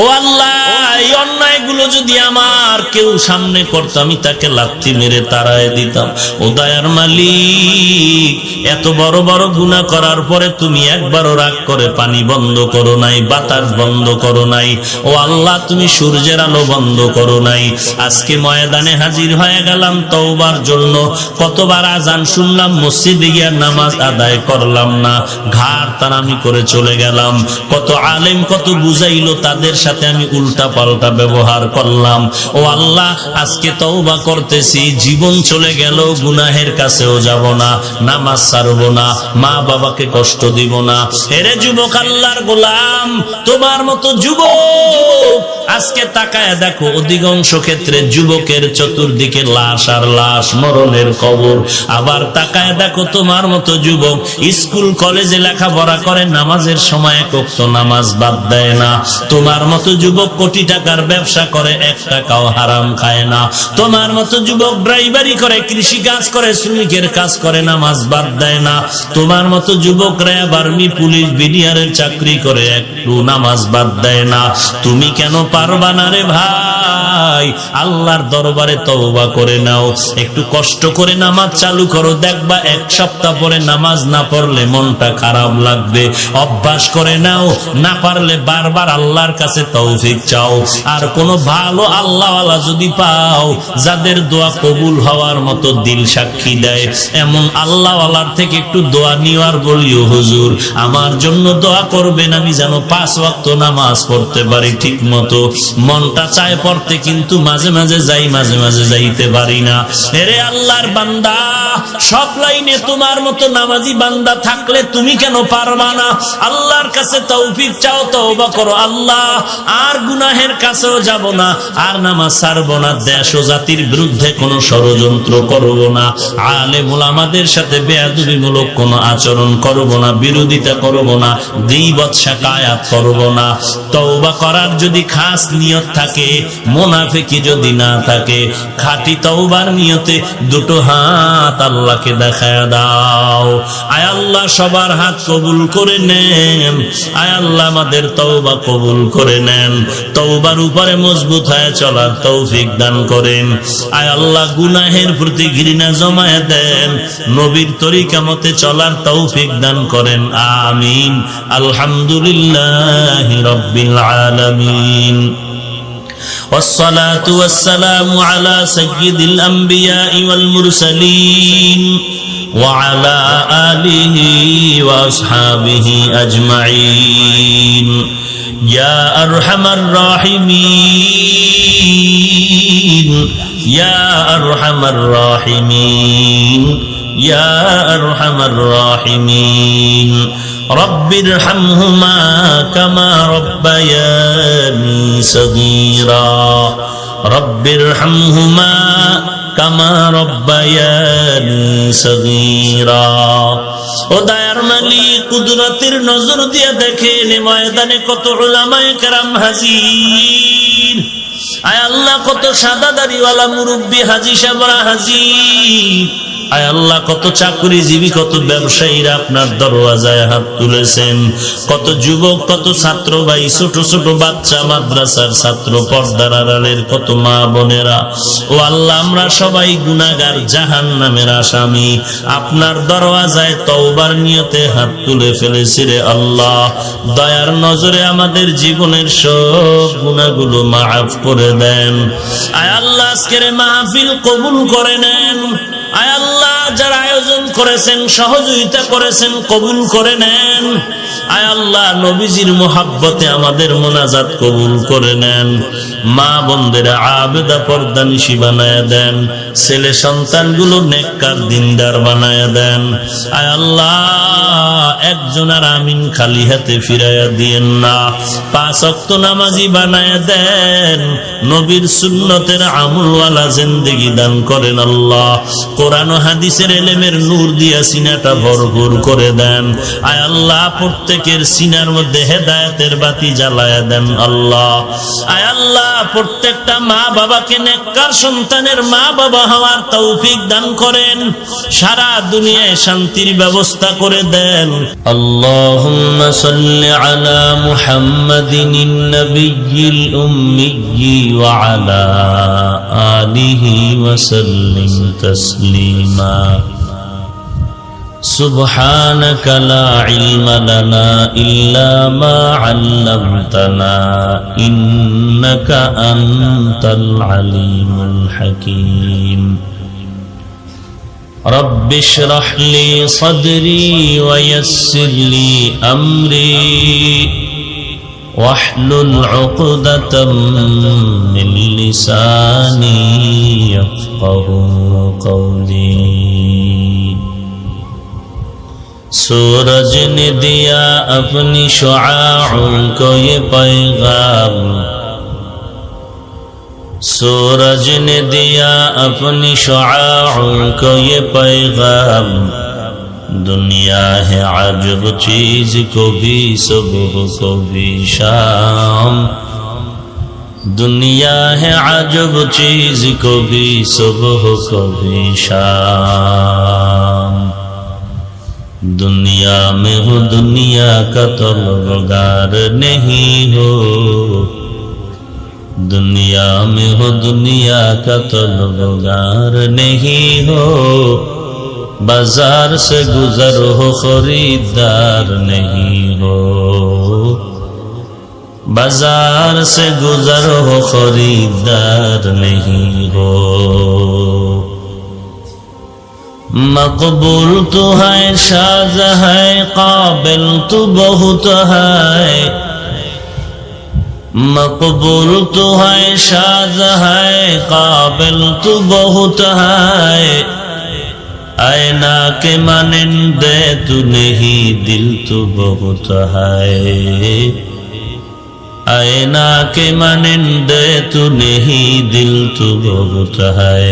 S1: ও আল্লাহ, এই অন্যায়গুলো যদি আমার কেউ সামনে করতো, আমি তাকে লাথি মেরে তাড়ায় দিতাম। ও দয়ার মালিক, এত বড় বড় গুনাহ করার পরে তুমি একবারও রাগ করে পানি বন্ধ করো নাই, বাতাস বন্ধ করো নাই। ও আল্লাহ, তুমি সূর্যের আলো বন্ধ করো নাই। আজকে ময়দানে হাজির হয়ে গেলাম তওবার জন্য। কতবার আজান শুনলাম, মসজিদে গিয়ে নামাজ আদায় করলাম না, ঘাড় তানামি করে চলে গেলাম। কত আলেম কত বুঝাইলো, তাদের সাথে আমি উল্টা পাল্টা ব্যবহার করলাম। ও আল্লাহ, আজকে তওবা করতেছি, জীবন চলে গেল, গুনাহের কাছেও যাব না, নামাজ ছাড়বো না, মা বাবাকে কষ্ট দিব না। এরে যুবক, আল্লাহর গোলাম, তোমার মতো যুবক আজকে তাকায় দেখো, অধিকাংশ ক্ষেত্রে যুবকের চতুর্দিকে লাশ আর লাশ, মরণের কবর। আবার তাকায় দেখো, তোমার মতো যুবক স্কুল কলেজে লেখাপড়া করে, নামাজের সময় এক ওয়াক্ত নামাজ বাদ দেয় না। তোমার মতো যুবক কোটি টাকার ব্যবসা করে 1 টাকাও হারাম খায় না। তোমার মতো যুবক ড্রাইভারি করে, কৃষি কাজ করে, শ্রমিকের কাজ করে, নামাজ বাদ দেয় না। তোমার মতো যুবকরা আর্মি, পুলিশ, বিডিআরের চাকরি করে, একটু নামাজ বাদ দেয় না। তুমি কেন পারবা না রে ভাই? আল্লাহর দরবারে তওবা করে নাও, একটু কষ্ট করে নামাজ চালু করো, দেখবা 1 সপ্তাহ পরে নামাজ না পড়লে মনটা খারাপ লাগবে। অভ্যাস করে নাও, না পারলে বারবার আল্লাহর কাছে তৌফিক চাও। আর কোন ভালো আল্লাহওয়ালা যদি পাও, যাদের দোয়া কবুল হওয়ার মতো দিল সাক্ষী দেয়, এমন আল্লাহওয়ালার থেকে একটু দোয়া নিও আর বলিও, হুজুর আমার জন্য দোয়া করবেন, আমি যেন 5 ওয়াক্ত নামাজ পড়তে পারি ঠিক মতো। মনটা চায় পড়তে, কিন্তু মাঝে মাঝে যাই, মাঝে মাঝে যাইতে পারি না। এরে আল্লাহর বান্দা, সব লাইনে তোমার মতো নামাজি বান্দা থাকলে তুমি কেন পারবা না? আল্লাহর কাছে তৌফিক চাও, তওবা করো, আল্লাহ আর গুনাহের কাছেও যাব না, আর নামাজ ছাড়বো না, দেশ ও জাতির বিরুদ্ধে কোনো ষড়যন্ত্র করব না, আলেম ওলামাদের সাথে বেয়াদবিমূলক কোনো আচরণ করব না, বিরোধিতা করব না, গীবত শিকায়াত করব না। তওবা করার যদি খাস নিয়ত থাকে, মুনাফিকি যদি না থাকে, খাঁটি তওবার নিয়তে দুটো হাত আল্লাহকে দেখায়া দাও। আয় আল্লাহ সবার হাত কবুল করে নেন, আয় আল্লাহ আমাদের তওবা কবুল করে নেন, তওবার উপরে মজবুত হয়ে চলার তৌফিক দান করেন। আয় আল্লাহ গুনাহের প্রতি ঘৃণা জমায়ে দেন, নবীর তরিকা মতে চলার তৌফিক দান করেন। আমিন। আলহামদুলিল্লাহি রাব্বিল আলামিন। والصلاة والسلام على سيد الأنبياء والمرسلين وعلى آله وأصحابه أجمعين يا أرحم الراحمين يا أرحم الراحمين يا أرحم الراحمين رب ارحمهما كما ربياني صغيرا رب ارحمهما كما ربياني صغيرا ও দয়ার মালিক, কুদরতের নজর দিয়ে দেখেন ময়দানে কত উলামায়ে কেরাম হাজির। আয় আল্লাহ কত সাদা দাড়িওয়ালা মুরব্বি হাজী সাহেবরা হাজির। আয় আল্লাহ কত চাকরিজীবী, কত ব্যবসায়ীরা আপনার দরওয়াজায় হাত তুলেছেন, কত যুবক, কত ছাত্র ভাই, ছোট ছোট বাচ্চা, মাদ্রাসার ছাত্র, পর্দার আড়ালের কত মা বোনেরা। ও আল্লাহ আমরা সবাই গুনাহগার, জাহান্নামের আসামি, আপনার দরওয়াজায় তওবার নিয়তে হাত তুলে ফেলেছি রে আল্লাহ। দয়ার নজরে আমাদের জীবনের সব গুনাহগুলো মাফ করে দেন। আয় আল্লাহ আজকের মাহফিল কবুল করে নেন। আয় আল্লাহ যারা আয়োজন করেছেন, সহযোগিতা করেছেন, কবুল করে নেন। আয় আল্লাহ নবীজির মুহাব্বতে আমাদের মোনাজাত কবুল করে নেন। মা বোনদেরা আবেদা পর্দানিশী বানায়া দেন, ছেলে সন্তানগুলো নেককার দিনদার বানায়া দেন। আয় আল্লাহ একজন আর আমিন খালি হাতে ফিরাইয়া দিয়েন না, 5 ওয়াক্ত নামাজি বানায়া দেন, নবীর সুন্নতের আমলওয়ালা জিন্দেগি দান করেন আল্লাহ। কোরআন ও হাদিসের ইলমের নূর দিয়া সিনাটা ভরপুর করে দেন। আয় আল্লাহ প্রত্যেকের সিনার মধ্যে হেদায়েতের বাতি জ্বালায়া দেন আল্লাহ। আয় আল্লাহ প্রত্যেকটা মা বাবাকে নেককার সন্তানের মা বাবা হওয়ার তৌফিক দান করেন, সারা দুনিয়ায় শান্তির ব্যবস্থা করে দেন। আল্লাহুম্মা সাল্লি আলা মুহাম্মাদিন নবিয়্যিল উম্মিয়্যি ওয়া আলা আলিহি ওয়া সাল্লিম তাসলিমা। سبحانك لا علم لنا إلا ما علمتنا إنك أنت العليم الحكيم رب اشرح لي صدري ويسر لي أمري واحلل عقدة من لساني يفقهوا قولي सूरज ने दिया अपनी शुआओं को ये पैगाम, सूरज ने दिया अपनी शुआओं को ये पैगाम, दुनिया है अजब चीज, कभी सुबह कभी शाम। दुनिया है अजब चीज, कभी सुबह कभी शाम। दुनिया में हो दुनिया का तलबगार नहीं हो, दुनिया में हो दुनिया का तलबगार नहीं हो। बाजार से गुजर हो खरीदार नहीं हो, बाजार से गुजर हो खरीदार नहीं हो। मकबूल तो है शाज़ है, काबिल तो बहुत है। मकबूल तो है शाज़ है, काबिल तो बहुत है। आईना के मानिंदे तू नहीं, दिल तो बहुत है। आईना के मानिंदे तू नहीं, दिल तो बहुत है।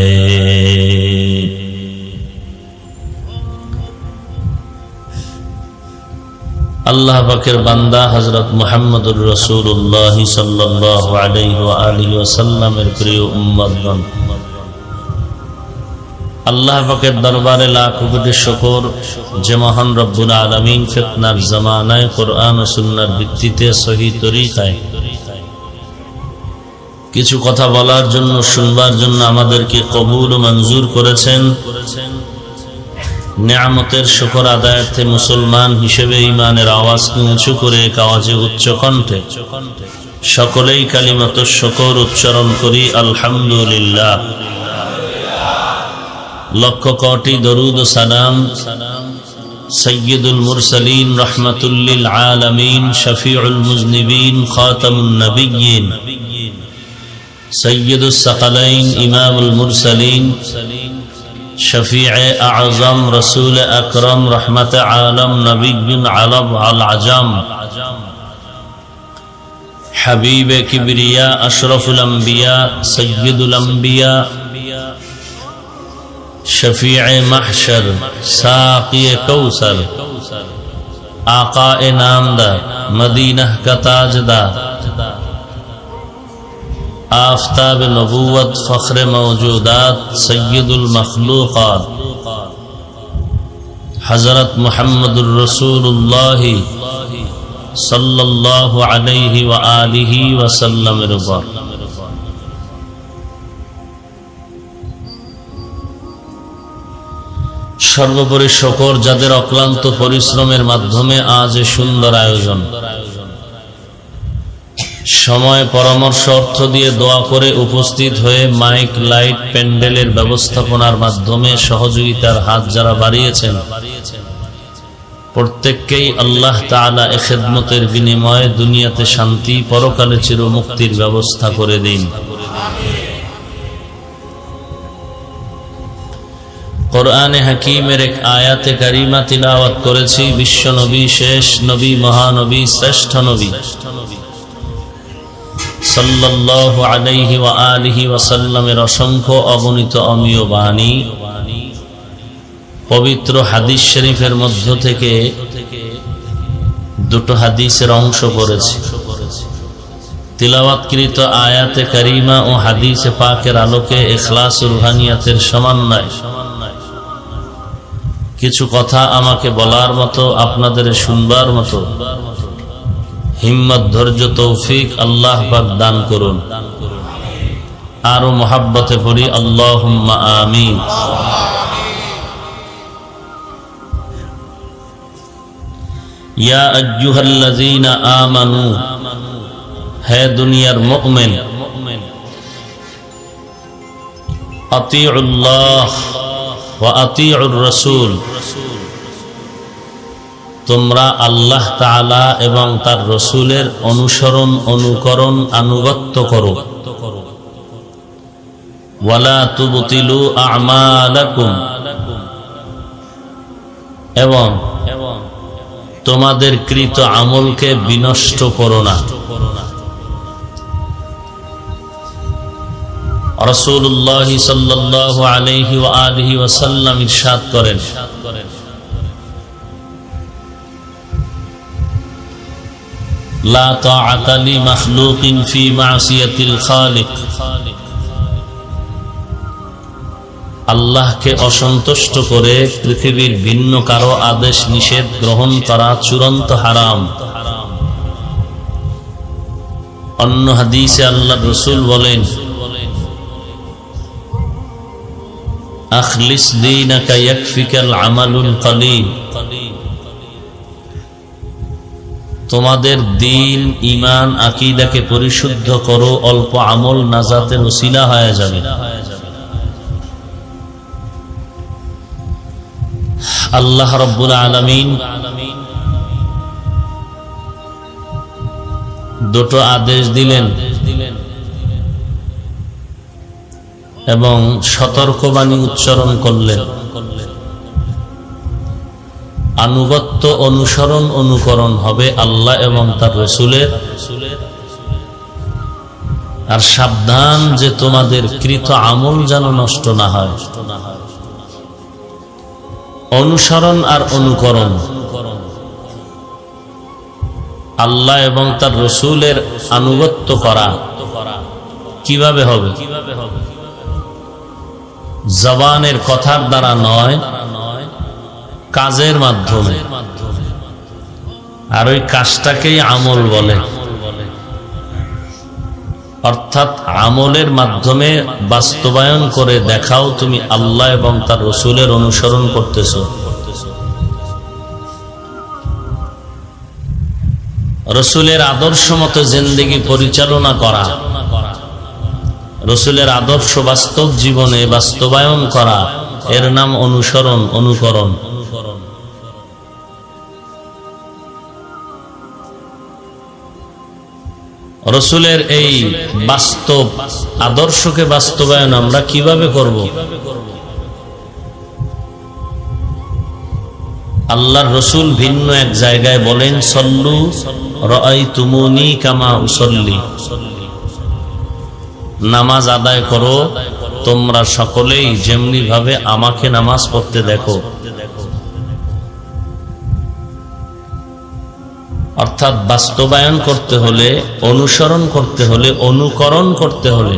S1: अल्लाह पाकेर बांदा हजरत मुहम्मदुर रसूलुल्लाह सल्लल्लाहु अलैहि व आलिहि वसल्लमेर प्रिय उम्मतगण, अल्लाह पाकेर दरबारे लाखों कोटी शुक्र जे महान रब्बुल आलामीन फितनार जमानाय कुरआन व सुन्नाहर ভিত্তিতে सही तरीकाय কিছু কথা বলার জন্য শুনবার জন্য আমাদেরকে কবুল ও মঞ্জুর করেছেন। নিয়ামতের শুকর আদায়ার্থে মুসলমান হিসেবে ঈমানের আওয়াজকে উঁচু করে এক আওয়াজে উচ্চ কণ্ঠে সকলেই কালিমাতুশ শুকর উচ্চারণ করি আলহামদুলিল্লাহ। লক্ষ কোটি দরুদ ও সালাম সৈয়দুল মুরসালিন রাহমাতুল লিল আলামিন শফিউল মুজনিবিন খাতামুন নবিয়্যিন সৈয়দুস সাকালাইন ইমামুল মুরসালিন शफीअ आज़म रसूल अकरम रहमत आलम नबीयुन अलम अल अजम हबीब किबरिया अशरफुल अंबिया सय्यदुल अंबिया शफीअ महशर साक़ी कौसर आक़ाए नामदार मदीना का ताजदार आफ़ताब नबूवत फ़ख्र मौजूदात सय्यदुल मखलूक़ात हज़रत मुहम्मदुर रसूलुल्लाह सल्लल्लाहु अलैहि व आलिहि वसल्लम। सर्वोपरि शुक्र जादेर अक्लान्त परिश्रमेर माध्यमे आज सुंदर आयोजन, समय परामर्श अर्थ दिए दोया करे उपस्थित हुए माइक लाइट पैंडेलेर व्यवस्थापनार माध्यमे सहयोगितार हाथ जारा बाड़िয়েছেন प्रत्येकকেই আল্লাহ তাআলা এই খিদমতের বিনিময়ে দুনিয়াতে শান্তি পরকালে চির মুক্তির ব্যবস্থা করে দিন। কোরআনে হাকীমের এক আয়াতে কারিমা তিলাওয়াত করেছি বিশ্ব নবী শেষ নবী মহানবী শ্রেষ্ঠ নবী सल्लल्लाहु अलैहि व आलिहि वसल्लमेर असंख्य अगणित अमीय बाणी पवित्र हादिस शरीफेर मध्य थेके दुটো हादिसेर अंश पड़ेছে। तिलावतकृत आयाते करीमा और हादिस पाकेर आलोके इखलास रूहानियातेर समन्वय किछु कथा आमाके बलार मतो आपनादेर शुनबार मतो हिम्मत धैर्य तौफिक अल्लाह पाक दान करुन। आरो मोहब्बते पड़ी अल्लाहुम्मा आमीन। या अय्युहल्लज़ीना आमनू, है दुनियार मुमिन, अतीउल्लाह व अतीउर रसूल, তোমরা আল্লাহ তাআলা এবং তার রাসূলের অনুসরণ অনুকরণ আনুগত্য করো। ওয়ালা তুবতিলু আমালাকুম, এবং তোমাদের কৃত আমলকে বিনষ্ট করো না। রাসূলুল্লাহ সাল্লাল্লাহু আলাইহি ওয়া আলিহি ওয়াসাল্লাম ইরশাদ করেন, লা তাআতা লি মাখলুকিন ফি মাসিয়াতিল খালিক। আল্লাহকে অসন্তুষ্ট করে পৃথিবীর ভিন্ন কারো আদেশ নিষেধ গ্রহণ করা চূড়ান্ত হারাম। অন্য হাদিসে আল্লাহর রাসূল বলেন, আখলিস দীনাকা ইয়াকফিকাল আমালুল কলিল। তোমাদের দ্বীন, ঈমান, আকীদাকে পরিশুদ্ধ করো, অল্প আমল নাজাতের ওসিলা হয়ে যাবে। আল্লাহ রাব্বুল আলামিন দুটো আদেশ দিলেন এবং সতর্কবাণী উচ্চারণ করলেন। আনুগত্য, অনুসরণ, অনুকরণ হবে আল্লাহ এবং তার রাসূলের। আর সাবধান যে তোমাদের কৃত আমল যেন নষ্ট না হয়। অনুসরণ আর অনুকরণ আল্লাহ এবং তার রাসূলের আনুগত্য করা কিভাবে হবে? জবানের কথার দ্বারা নয়, কাজের মাধ্যমে। আর ওই কাজটাকেই আমল বলে। অর্থাৎ আমলের মাধ্যমে বাস্তবায়ন করে দেখাও তুমি আল্লাহ এবং তার রাসূলের অনুসরণ করতেছো। রাসূলের আদর্শ মতো জিন্দেগি পরিচালনা করা, রাসূলের আদর্শ বাস্তব জীবনে বাস্তবায়ন করা, এর নাম অনুসরণ, অনুকরণ। রাসূলের এই বাস্তব আদর্শকে বাস্তবায়ন আমরা কিভাবে করব? আল্লাহর রাসূল ভিন্ন এক জায়গায় বলেন, সল্লু রাআইতুমুনি কামা উসাল্লি। নামাজ আদায় করো তোমরা সকলেই যেমনি ভাবে আমাকে নামাজ পড়তে দেখো। অর্থাৎ বাস্তবায়ন করতে হলে, অনুসরণ করতে হলে, অনুকরণ করতে হলে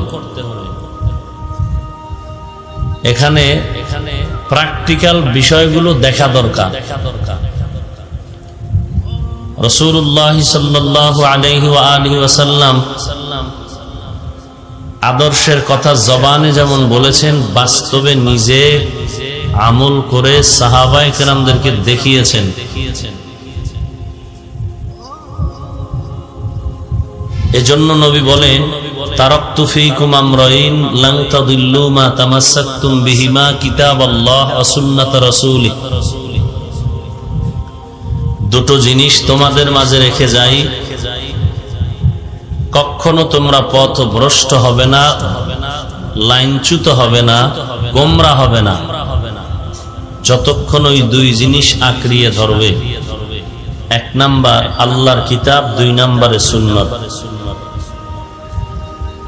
S1: এখানে প্র্যাকটিক্যাল বিষয়গুলো দেখা দরকার। রাসূলুল্লাহ সাল্লাল্লাহু আলাইহি ওয়া আলিহি ওয়াসাল্লাম আদর্শের কথা জবানে যেমন বলেছেন, বাস্তবে নিজে আমল করে সাহাবায়ে কেরামদেরকে দেখিয়েছেন। এজন্য নবী বলেন, তারাকতু ফীকুম আমরাইন লান তাদিল্লু মা তামাসসাকতুম বিহিমা কিতাবাল্লাহ ওয়া সুন্নাত রাসূলি। দুটো জিনিস তোমাদের মাঝে রেখে যাই, কখনো তোমরা পথভ্রষ্ট হবে না, লাইনচ্যুত হবে না, গোমরা হবে না, যতক্ষণ ওই দুই জিনিস আঁকড়িয়ে ধরবে। এক নাম্বার আল্লাহর কিতাব, দুই নম্বরে সুন্নাত।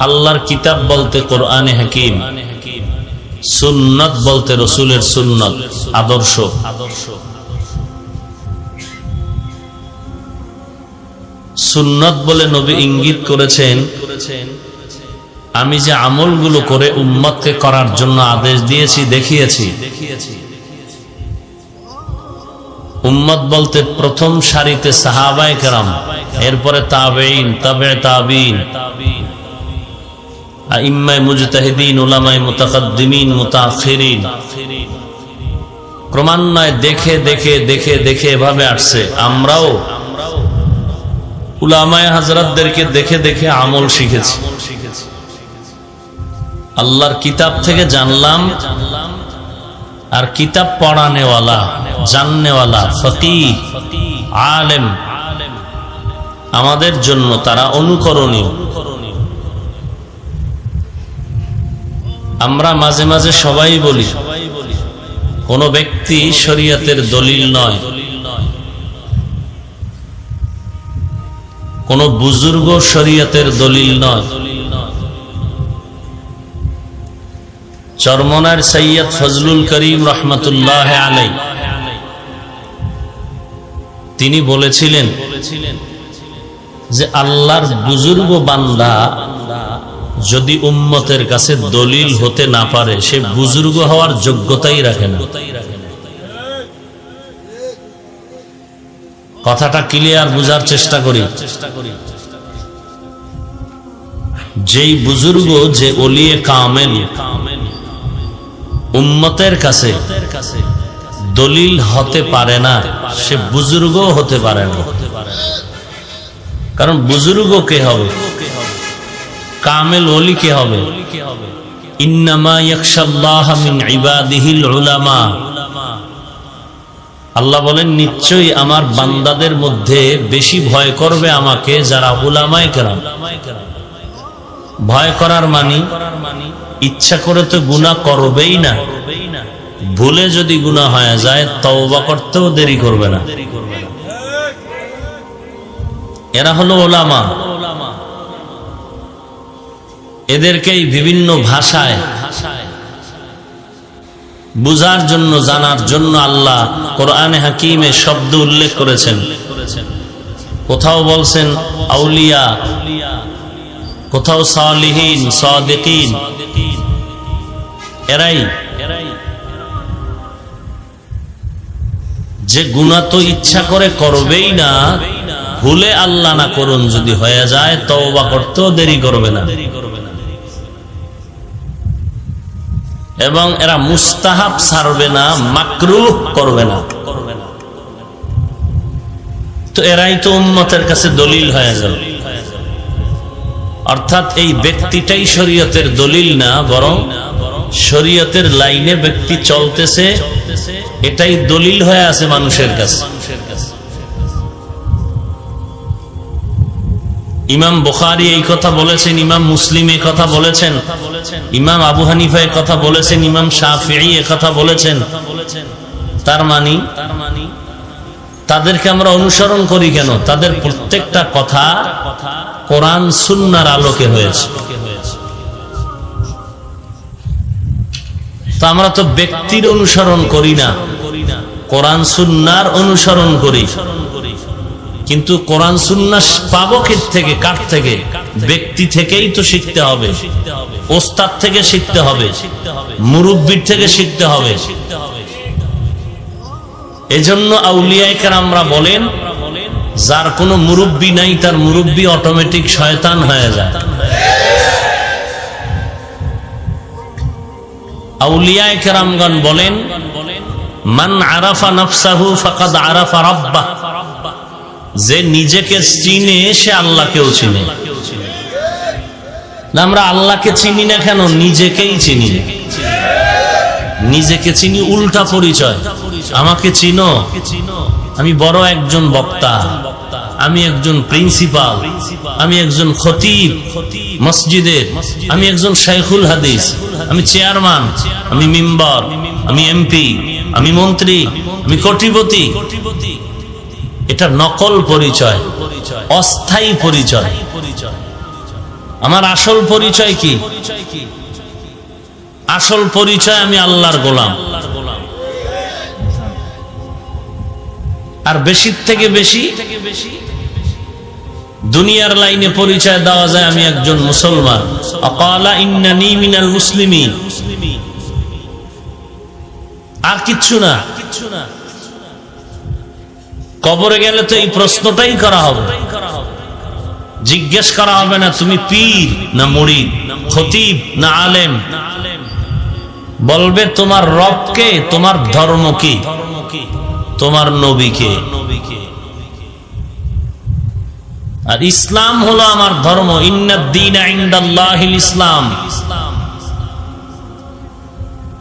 S1: আল্লাহর কিতাব বলতে কোরআনে হাকিম, সুন্নাত বলতে রাসূলের সুন্নাত, আদর্শ। সুন্নাত বলে নবী ইঙ্গিত করেছেন, আমি যে আমলগুলো করে উম্মতকে করার জন্য আদেশ দিয়েছি, দেখিয়েছি। উম্মত বলতে প্রথম সারিতে সাহাবায়ে কেরাম, এরপরে তাবেঈন, তাবে তাবেঈন, আইম্মায়ে মুজতাহিদিন, উলামায়ে মুতাকাদ্দিমিন, মুতাআখিরিন। ক্রমান্বয়ে দেখে দেখে দেখে দেখে এভাবে আসছে। আমরাও উলামায়ে হযরতদেরকে দেখে দেখে আমল শিখেছি। আল্লাহর কিতাব থেকে জানলাম, আর কিতাব পড়ানেওয়ালা, জাননেওয়ালা, ফকিহ, আলেম আমাদের জন্য তারা অনুকরণীয়। আমরা মাঝে মাঝে সবাই বলি, কোন ব্যক্তি শরীয়তের দলিল নয়, কোন বুজুর্গ শরীয়তের দলিল নয়। চরমনার সৈয়দ ফজলুল করিম রহমতুল্লাহ আলাইহি তিনি বলেছিলেন যে আল্লাহর বুজুর্গ বান্দা যদি উম্মতের কাছে দলিল হতে না পারে, সে বুজুর্গ হওয়ার যোগ্যতাই রাখে না। কথাটা ক্লিয়ার বুঝার চেষ্টা করি। যেই বুজুর্গ, যে ওলিয়ে কামেল উম্মতের কাছে দলিল হতে পারে না, সে বুজুর্গ হতে পারে না। কারণ বুজুর্গ কে হবে? কামেল ওলি কে হবে? ইন্নামা ইয়াখশাল্লাহ মিন ইবাদিহিল উলামা। আল্লাহ বলেন, নিশ্চয়ই আমার বান্দাদের মধ্যে বেশি ভয় করবে আমাকে যারা উলামায়ে কেরাম। ভয় করার মানে ইচ্ছা করে তো গুনাহ করবেই না, ভুলে যদি গুনাহ হয়ে যায় তওবা করতেও দেরি করবে না। এরা হলো উলামা। এদেরকেই বিভিন্ন ভাষায় বুঝার জন্য, জানার জন্য আল্লাহ কোরআনে হাকিমে শব্দ উল্লেখ করেছেন। কোথাও বলছেন আউলিয়া, কোথাও সালিহিন, সাদিকিন। এরাই যে গুনাহ তো ইচ্ছা করে করবেই না, ভুলে আল্লাহ না করুন যদি হয়ে যায় তওবা করতেও দেরি করবে না। এবং এরা মুস্তাহাব ছাড়বে না, মাকরুহ করবে না। তো এরাই তো উম্মতের কাছে দলিল হয়ে যাবে। অর্থাৎ এই ব্যক্তিটাই শরীয়তের দলিল না, বরং শরীয়তের লাইনে ব্যক্তি চলতেছে, এটাই দলিল হয়ে আছে মানুষের কাছে। ইমাম বুখারী এই কথা বলেছেন, ইমাম মুসলিম এই কথা বলেছেন, ইমাম আবু হানিফা এই কথা বলেছেন, ইমাম শাফিঈ এই কথা বলেছেন। তার মানে তাদেরকে আমরা অনুসরণ করি কেন? তাদের প্রত্যেকটা কথা কোরআন সুন্নাহর আলোকে হয়েছে। তো আমরা তো ব্যক্তির অনুসরণ করি না, কোরআন সুন্নাহর অনুসরণ করি। কিন্তু কোরআন সুন্নাহ পাবো থেকে, কার থেকে? ব্যক্তি থেকেই তো শিখতে হবে, ওস্তাদ থেকে শিখতে হবে, মুরব্বির থেকে শিখতে হবে। এজন্য আউলিয়ায়ে কেরামরা বলেন, যার কোনো মুরব্বি নাই তার মুরব্বি অটোমেটিক শয়তান হয়ে যায়। আউলিয়ায়ে কেরামগণ বলেন, মান আরাফা নাফসাহু ফাকাদ আরাফা রাব্বাহ। যে নিজেকে চিনে সে আল্লাহকেও চিনে। আমরা আল্লাহকে চিনি না কেন? নিজেকেই চিনি। নিজেকে চিনি উল্টা পরিচয়। আমাকে চিনো, আমি বড় একজন বক্তা, আমি একজন প্রিন্সিপাল, আমি একজন খতিব মসজিদের, আমি একজন শাইখুল হাদিস, আমি চেয়ারম্যান, আমি মেম্বার, আমি এমপি, আমি মন্ত্রী, আমি কোটিপতি। এটা নকল পরিচয়, অস্থায়ী পরিচয়। আমার আসল পরিচয় কি? আসল পরিচয় আমি আল্লাহর গোলাম। আর বেশির থেকে বেশি দুনিয়ার লাইনে পরিচয় দেওয়া যায় আমি একজন মুসলমান। আকালা ইন্নানি মিনাল মুসলিমিন, আর কিচ্ছু না। কবরে গেলে তো এই প্রশ্নটাই করা হবে, জিজ্ঞেস করা হবে না তুমি পীর না মুরিদ, খতিব না আলেম। বলবে তোমার রবকে, তোমার ধর্ম কি, তোমার নবীকে। আর ইসলাম হলো আমার ধর্ম। ইন্নাদ-দীনা ইনদাল্লাহিল ইসলাম।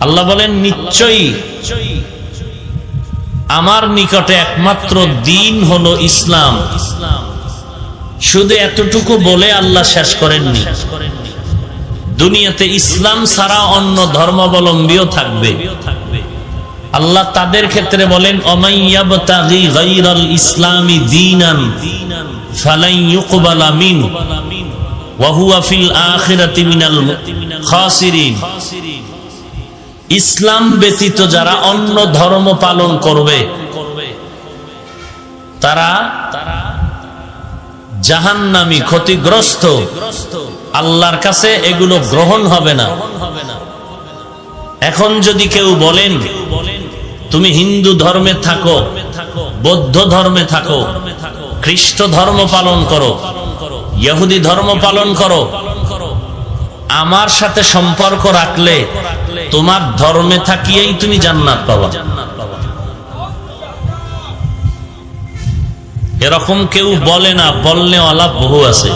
S1: আল্লাহ বলেন, নিশ্চয়ই আমার নিকটে একমাত্র দিন হলো ইসলাম। শুধু এতটুকু বলে আল্লাহ শেষ করেননি। দুনিয়াতে ইসলাম ছাড়া অন্য ধর্মাবলম্বীও থাকবে। আল্লাহ তাদের ক্ষেত্রে বলেন, অমাইয়াবতাগি গায়রাল ইসলামি দীনান ফালাই ইউকবালা মিনহু ওয়া হুয়া ফিল আখিরাতি মিনাল খাসিরিন। ইসলাম ব্যতীত যারা অন্য ধর্ম পালন করবে তারা জাহান্নামী, ক্ষতিগ্রস্ত। আল্লাহর কাছে এগুলো গ্রহণ হবে না। এখন যদি কেউ বলেন তুমি হিন্দু ধর্মে থাকো, বৌদ্ধ ধর্মে থাকো, খ্রিস্ট ধর্ম পালন করো, ইহুদি ধর্ম পালন করো, আমার সাথে সম্পর্ক রাখলে তোমার ধর্মে থাকিয়েই তুমি জান্নাত পাবা। এরকম কেউ বলে না, বললে ওয়ালা বহু আছে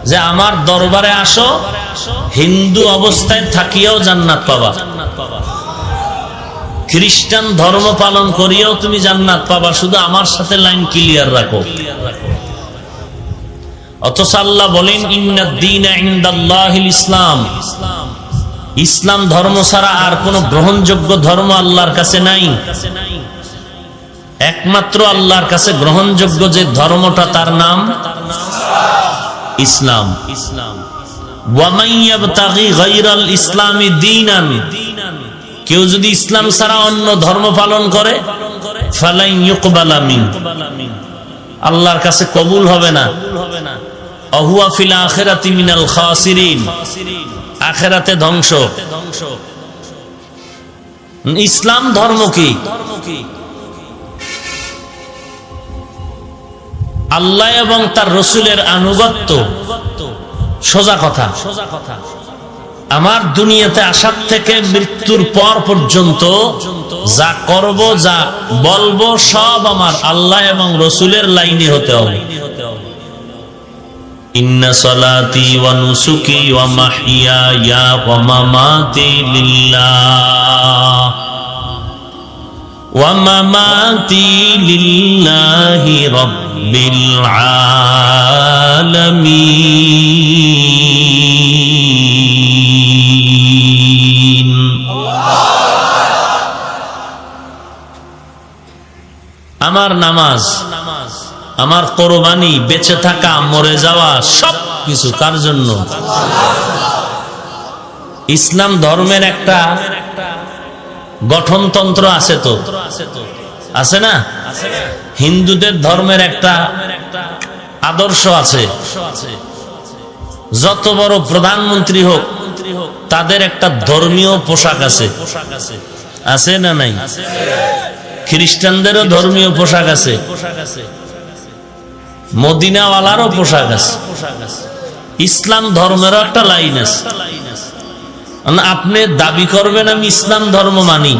S1: যে আমার দরবারে আসো, হিন্দু অবস্থায় থাকিয়েও জান্নাত পাবা, খ্রিস্টান ধর্ম পালন করিয়েও তুমি জান্নাত পাবা, শুধু আমার সাথে লাইন ক্লিয়ার রাখো। অথচ আল্লাহ বলেন ইন্নাদ দীনা ইনদাল্লাহিল ইসলাম, ইসলাম ধর্ম ছাড়া আর কোন গ্রহণযোগ্য ধর্ম আল্লাহর কাছে নাই। একমাত্র আল্লাহর কাছে গ্রহণযোগ্য যে ধর্মটা তার নাম ইসলাম। ওয়া মান ইয়াবতাগি গায়রাল ইসলামি দীনান, কেউ যদি ইসলাম ছাড়া অন্য ধর্ম পালন করে ফালাই ইউকবালা মিন, আল্লাহর কাছে কবুল হবে না। অহুয়া ফিল আখিরাতি মিনাল খাসিরিন, আখিরাতে ধ্বংস। ইসলাম ধর্ম কি? আল্লাহ এবং তার রসুলের আনুগত্য। সোজা কথা, আমার দুনিয়াতে আসার থেকে মৃত্যুর পর পর্যন্ত যা করব, যা বলবো, সব আমার আল্লাহ এবং রসুলের লাইনে হতে হবে। ইন্না সালাতি ওয়া নুসুকি ওয়া মাহইয়ায়া ওয়া মামাতি লিল্লাহ ওয়া মামাতি লিল্লাহি রাব্বিল আলামিন। আমার নামাজ, আমার কোরবানি, বেঁচে থাকা, মরে যাওয়া, সব কিছু কার জন্য? ইসলাম ধর্মের একটা গঠনতন্ত্র আছে তো, আছে না? হিন্দুদের ধর্মের একটা আদর্শ আছে। যত বড় প্রধানমন্ত্রী হোক তাদের একটা ধর্মীয় পোশাক আছে, আছে না নাই? খ্রিস্টানদেরও ধর্মীয় পোশাক আছে, মদিনাওয়ালারও পোশাক আছে, ইসলাম ধর্মেরও একটা লাইন আছে। আপনি দাবি করবেন আমি ইসলাম ধর্ম মানি,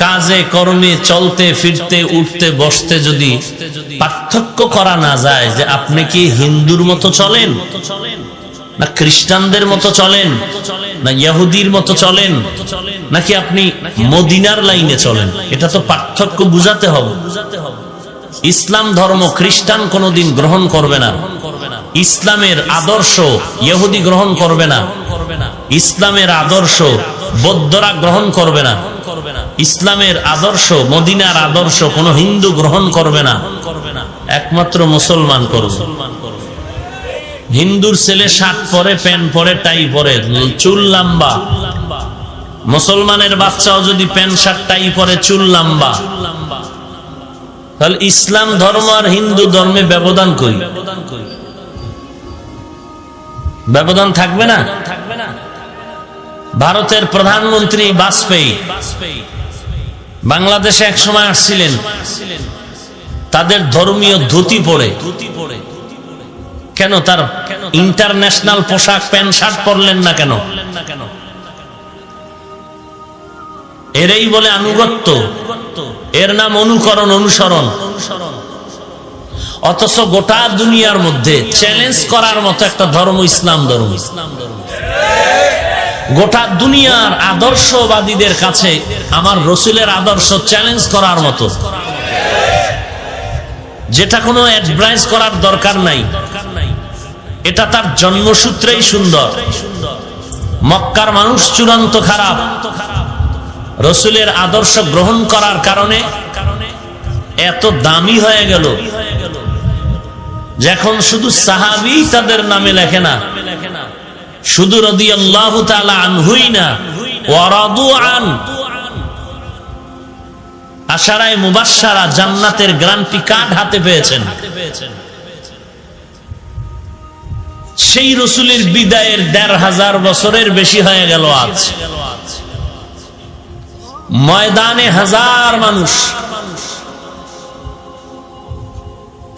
S1: কাজে কর্মে, চলতে ফিরতে, উঠতে বসতে যদি পার্থক্য করা না যায় যে আপনি কি হিন্দুর মতো চলেন, না খ্রিস্টানদের মতো চলেন, না ইহুদির মতো চলেন, নাকি আপনি মদিনার লাইনে চলেন, এটা তো পার্থক্য বুঝাতে হবে। ইসলাম ধর্ম খ্রিস্টান কোনোদিন গ্রহণ করবে না, ইসলামের আদর্শ ইহুদি গ্রহণ করবে না, ইসলামের আদর্শ বৌদ্ধরা গ্রহণ করবে না, ইসলামের আদর্শ, মদিনার আদর্শ কোন হিন্দু গ্রহণ করবে না, একমাত্র মুসলমান করবে। হিন্দুর ছেলে শার্ট পরে, প্যান্ট পরে, টাই পরে, চুল লম্বা। মুসলমানের বাচ্চাও যদি প্যান্ট শার্ট টাই পরে, চুল লম্বা, তাহলে ইসলাম ধর্ম আর হিন্দু ধর্মে ব্যবধান কই? ব্যবধান থাকবে না? ভারতের প্রধানমন্ত্রী বাজপেয়ী বাংলাদেশে এক সময় আসছিলেন, তাদের ধর্মীয় ধুতি পরে। কেন তার ইন্টারন্যাশনাল পোশাক প্যান্ট শার্ট পরলেন না কেন? এরই বলে আনুগত্য, এর নাম অনুকরণ, অনুসরণ। অথচ গোটা দুনিয়ার মধ্যে চ্যালেঞ্জ করার মতো একটা ধর্ম ইসলাম ধর্ম। গোটা দুনিয়ার আদর্শবাদীদের কাছে আমার রসুলের আদর্শ চ্যালেঞ্জ করার মতো, যেটা কোনো অ্যাডভাইস করার দরকার নাই। এটা তার জন্মসূত্রেই সুন্দর। মক্কার মানুষ চূড়ান্ত খারাপ, রসুলের আদর্শ গ্রহণ করার কারণে এত দামি হয়ে গেল, যখন শুধু সাহাবী তাদের নামে লেখে না, শুধু রাদিয়াল্লাহু তাআলা আনহুই না, ওয়া রাদু আন, আশারায়ে মুবাশশারা জান্নাতের গ্যারান্টি কার্ড হাতে পেয়েছেন। সেই রাসূলের বিদায়ের ১৫০০ বছরের বেশি হয়ে গেল। আজ ময়দানে হাজার মানুষ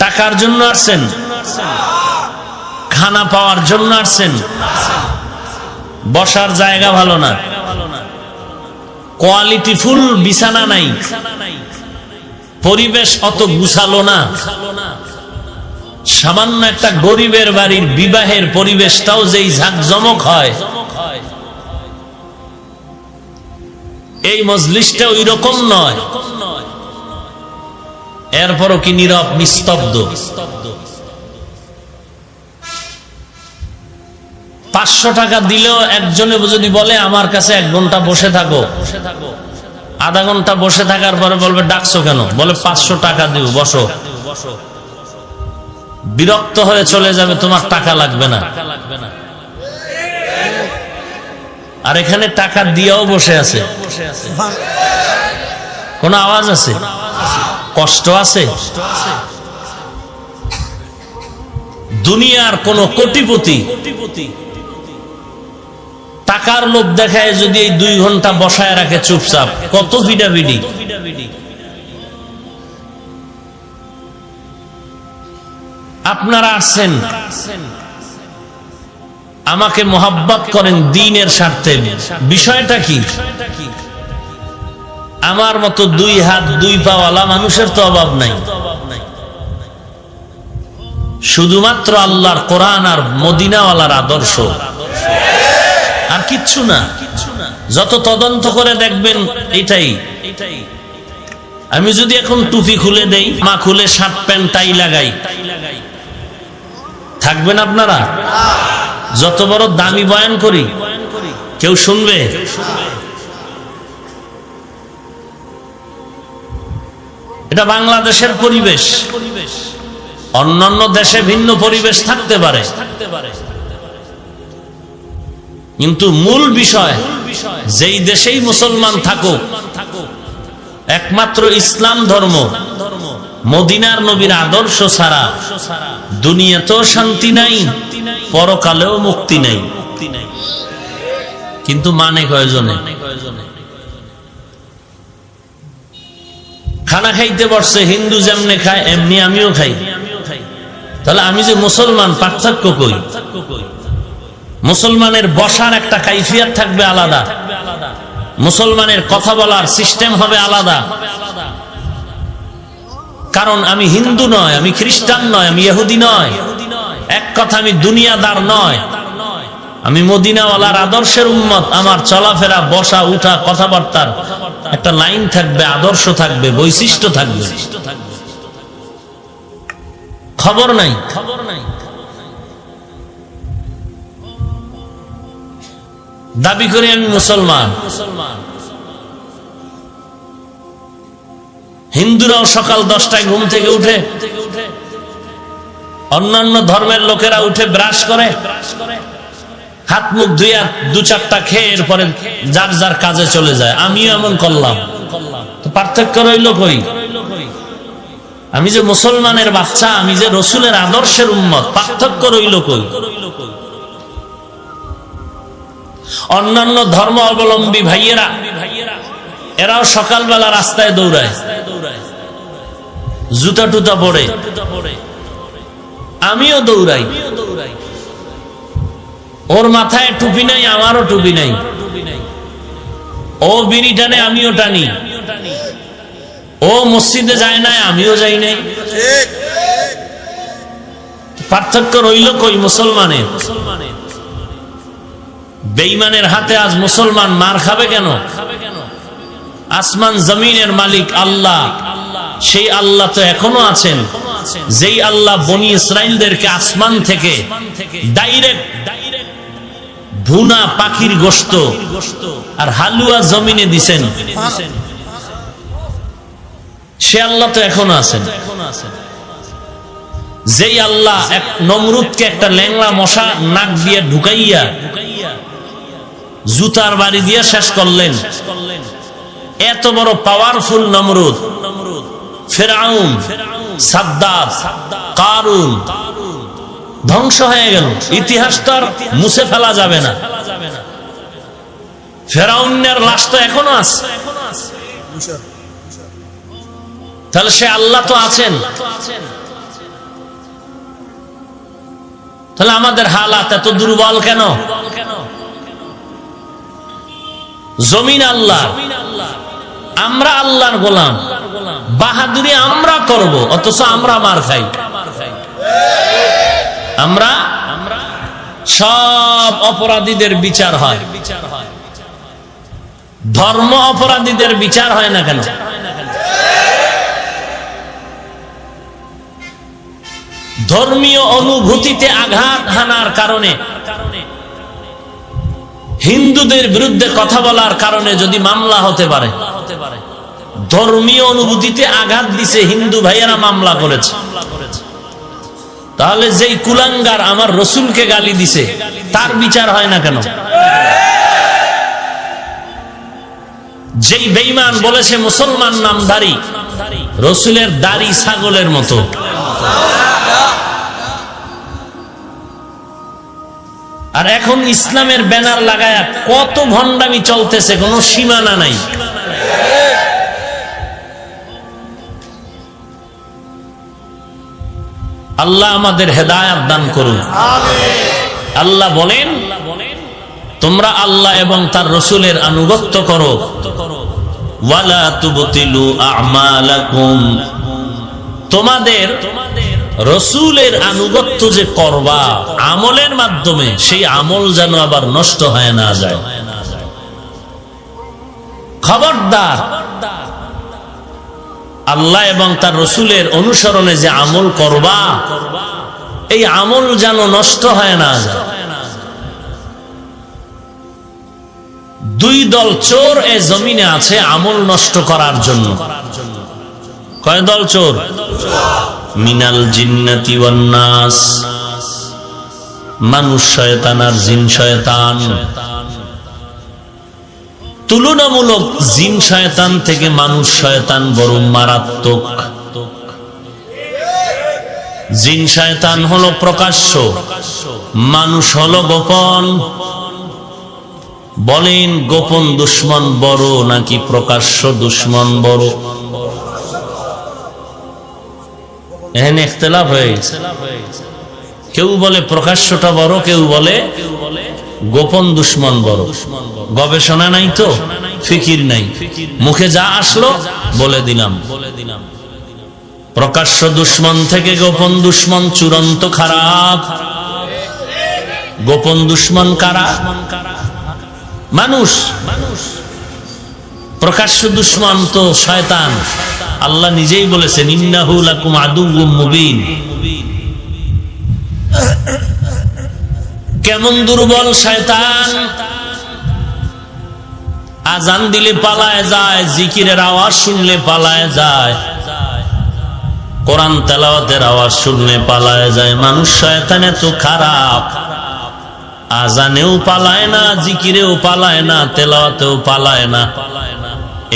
S1: টাকার জন্য আসছেন, খানা পাওয়ার জন্য আসছেন, বসার জায়গা ভালো না, কোয়ালিটি ফুল বিছানা নাই, পরিবেশ অত গুছালো না, সামান্য একটা গরিবের বাড়ির বিবাহের পরিবেশটাও যেই ঝাঁকজমক হয়, এই মজলিসটা ওই রকম নয়। এরপরও কি নীরব নিস্তব্ধ। ৫০০ টাকা দিলেও একজনে যদি বলে আমার কাছে ১ ঘন্টা বসে থাকো, আধা ঘন্টা বসে থাকার পরে বলবে ডাকছো কেন, বলে ৫০০ টাকা দিব বসো, বিরক্ত হয়ে চলে যাবে, তোমার টাকা লাগবে না। আর এখানে টাকা দিয়েও বসে আছে, কোন আওয়াজ আছে, কষ্ট আছে। দুনিয়ার কোন কোটিপতি টাকার লোভ দেখায় যদি এই ২ ঘন্টা বসায় রাখে চুপচাপ, কত ভিডাভিডি। আপনারা আসছেন, আমাকে মোহাব্বত করেন দ্বীনের স্বার্থে। বিষয়টা কি? আমার মতো ২ হাত ২ পাওয়ালা মানুষের তো অভাব নাই, শুধুমাত্র আল্লাহর কোরআন আর মদিনাওয়ালার আদর্শ, আর কিচ্ছু না। যত তদন্ত করে দেখবেন এটাই। আমি যদি এখন টুপি খুলে দেই, মা খুলে শার্ট প্যান্ট টাই লাগাই, থাকবেন আপনারা? যত বড় দামি বয়ান করি, কেউ শুনবে? এটা বাংলাদেশের পরিবেশ, অন্যান্য দেশে ভিন্ন পরিবেশ থাকতে পারে, কিন্তু মূল বিষয় যেই দেশেই মুসলমান থাকুক, একমাত্র ইসলাম ধর্ম, মদিনার নবীর আদর্শ ছাড়া দুনিয়াতেও শান্তি নাই, পরকালেও মুক্তি নাই। কিন্তু মানে কয়জনে? খানা খাইতে বসছে, হিন্দু যেমনে খায় এমনি আমিও খাই, তাহলে আমি যে মুসলমান, পার্থক্য কই? মুসলমানের বসার একটা কাইফিয়াত থাকবে আলাদা, মুসলমানের কথা বলার সিস্টেম হবে আলাদা। কারণ আমি হিন্দু নয়, আমি খ্রিস্টান নয়, আমি ইহুদি নয়, এক কথা আমি দুনিয়াদার নয়, আমি মদিনাওয়ালার আদর্শের উম্মত। আমার চলাফেরা, বসা, উঠা, কথাবার্তার একটা লাইন থাকবে, আদর্শ থাকবে, বৈশিষ্ট্য থাকবে। খবর নাই, দাবি করি আমি মুসলমান। হিন্দুরাও সকাল 10টায় ঘুম থেকে উঠে, অন্যান্য ধর্মের লোকেরা উঠে ব্রাশ করে, হাত মুখ ধুইয়া 2-4টা খেয়ে এরপরে যার যার কাজে চলে যায়। আমিও এমন করলাম, তো পার্থক্য রইল কই? আমি যে মুসলমানের বাচ্চা, আমি যে রসুলের আদর্শের উম্মত, পার্থক্য রইল কই? অন্যান্য ধর্ম অবলম্বী ভাইয়েরা, এরাও সকালবেলা রাস্তায় দৌড়ায়, জুতা টুতা পড়ে, আমিও দৌড়াই। ওর মাথায় টুপি নাই, আমারও টুপি নাই, ও বিড়ি টানে, আমিও টানি, ও মসজিদে যায় নাই, আমিও যাই নাই। পার্থক্য রইল কই মুসলমানের? বেঈমানের হাতে আজ মুসলমান মার খাবে কেন? আসমান জমিনের মালিক আল্লাহ, সেই আল্লাহ তো এখনো আছেন, যেই আল্লাহ বনি ইসরাইলদেরকে আসমান থেকে ডাইরেক্ট ভুনা পাখির গোশত আর হালুয়া জমিনে দিছেন, সে আল্লাহ তো এখনো আছেন। যেই আল্লাহ এক নমরুদকে একটা ল্যাংড়া মশা নাক দিয়ে ঢুকাইয়া জুতার বাড়ি দিয়ে শেষ করলেন, এত বড় পাওয়ারফুল নমরুদ, ফিরআউন, সাদ্দাত, কারুন ধ্বংস হয়ে গেল। ইতিহাস তো আর মুছে ফেলা যাবে না। ফিরআউনের লাশ তো এখনো আছে। তাহলে সে আল্লাহ তো আছেন। তাহলে আমাদের হালাত এত দুর্বল কেন? জমিন আল্লাহ, আমরা আল্লাহর গোলাম, বাহাদুরি আমরা করব, অথচ আমরা মার খাই। আমরা সব অপরাধীদের বিচার হয়, ধর্ম অপরাধীদের বিচার হয় না কেন? ধর্মীয় অনুভূতিতে আঘাত হানার কারণে, হিন্দুদের বিরুদ্ধে কথা বলার কারণে যদি মামলা হতে পারে, ধর্মীয় অনুভূতিতে আঘাত দিছে হিন্দু ভাইয়েরা মামলা করেছে, তাহলে যেই কুলাঙ্গার আমার রসুলকে গালি দিছে তার বিচার হয় না কেন? যেই বেঈমান বলেছে মুসলমান নামধারী, রসুলের দাড়ি ছাগলের মতো, আর এখন ইসলামের ব্যানার লাগায়া কত ভণ্ডামি চলতেছে, কোনো সীমানা নাই। আল্লাহ আমাদের হেদায়েত দান করুন। আল্লাহ বলেন, তোমরা আল্লাহ এবং তার রসুলের আনুগত্য করো। ওয়ালা তুবতিলু আমালাকুম, তোমাদের রসুলের আনুগত্য যে করবা আমলের মাধ্যমে, সেই আমল যেন আবার নষ্ট হয়ে না যায়। খবরদার, আল্লাহ এবং তার রসুলের অনুসরণে যে আমল করবা, এই আমল যেন নষ্ট হয় না যায়। দুই দল চোর এ জমিনে আছে আমল নষ্ট করার জন্য। কয় দল চোর? মিনাল জিন্নাতি ওয়ান নাস, মানুষ শয়তান আর জিন শয়তান। তুলনামূলক জিন শয়তান থেকে মানুষ শয়তান বড় মারাত্মক। জিন শয়তান হলো প্রকাশ্য, মানুষ হলো গোপন। বলেন, গোপন দুশ্মন বড় নাকি প্রকাশ্য দুশ্মন বড়? এখানে ইখতিলাফ হয়ে গেছে। কেউ বলে প্রকাশ্যটা বড়, কেউ বলে গোপন দুশ্মন বড়। গবেষণা নাই তো, ফিকির নাই, মুখে যা আসলো বলে দিলাম। প্রকাশ্য দুশ্মন থেকে গোপন দুশ্মন চূড়ান্ত খারাপ। গোপন দুশ্মন কারা? মানুষ। প্রকাশ্য দুশ্মন তো শয়তান। আল্লাহ নিজেই বলেছেন, ইন্নাহু লাকুম আদুউম মুবিন। কেমন দুর্বল শয়তান! আজান দিলে পালায় যায়, জিকিরের আওয়াজ শুনলে পালায় যায়, কোরআন তেলাওয়াতের আওয়াজ শুনলে পালায় যায়। মানুষ শয়তান এত খারাপ, আজানেও পালায় না, জিকিরেও পালায় না, তেলাওয়াতেও পালায় না।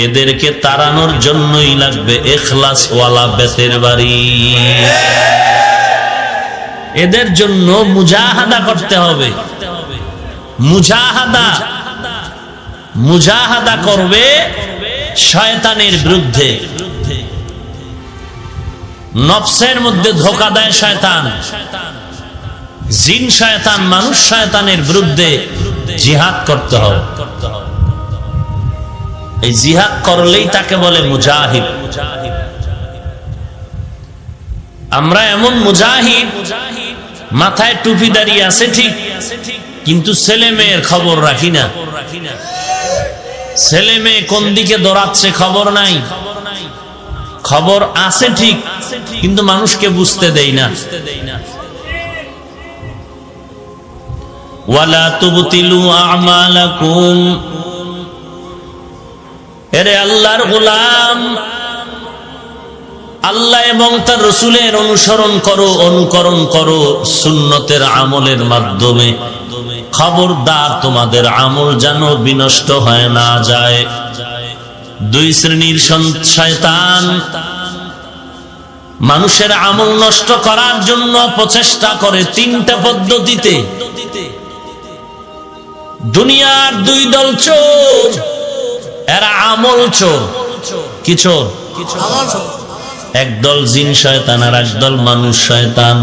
S1: এদেরকে তাড়ানোর জন্যই লাগবে ইখলাস ওয়ালা বেতের বাড়ি। এদের জন্য মুজাহাদা করতে হবে। মুজাহাদা করবে শয়তানের বিরুদ্ধে। নফসের মধ্যে ধোঁকা দেয় শয়তান, জিন শয়তান, মানুষ শয়তানের বিরুদ্ধে জিহাদ করতে হবে। এই জিহাদ করলেই তাকে বলে মুজাহিদ। আমরা এমন মুজাহিদ, মাথায় টুপি দাঁড়িয়ে আছে ঠিক, কিন্তু ছেলে মেয়ের খবর রাখি না। ছেলে মেয়ে কোন দিকে দৌড়াচ্ছে খবর নাই। খবর আছে ঠিক, কিন্তু মানুষকে বুঝতে দেই না। ওয়ালা তুবতিলু আমালাকুম, এরে আল্লাহর গোলাম, আল্লাহ এবং তার রসুলের অনুসরণ করো, অনুকরণ করো সুন্নতের আমলের মাধ্যমে। খবরদার, তোমাদের আমল যেন বিনষ্ট হয় না যায়। দুই শ্রেণীর শয়তান মানুষের আমল নষ্ট করার জন্য প্রচেষ্টা করে তিনটা পদ্ধতিতে। দুনিয়ার দুই দল চোর, এরা আমল চোর। কি চোর? একদল জিন শয়তান আর একদল মানুষ শয়তান।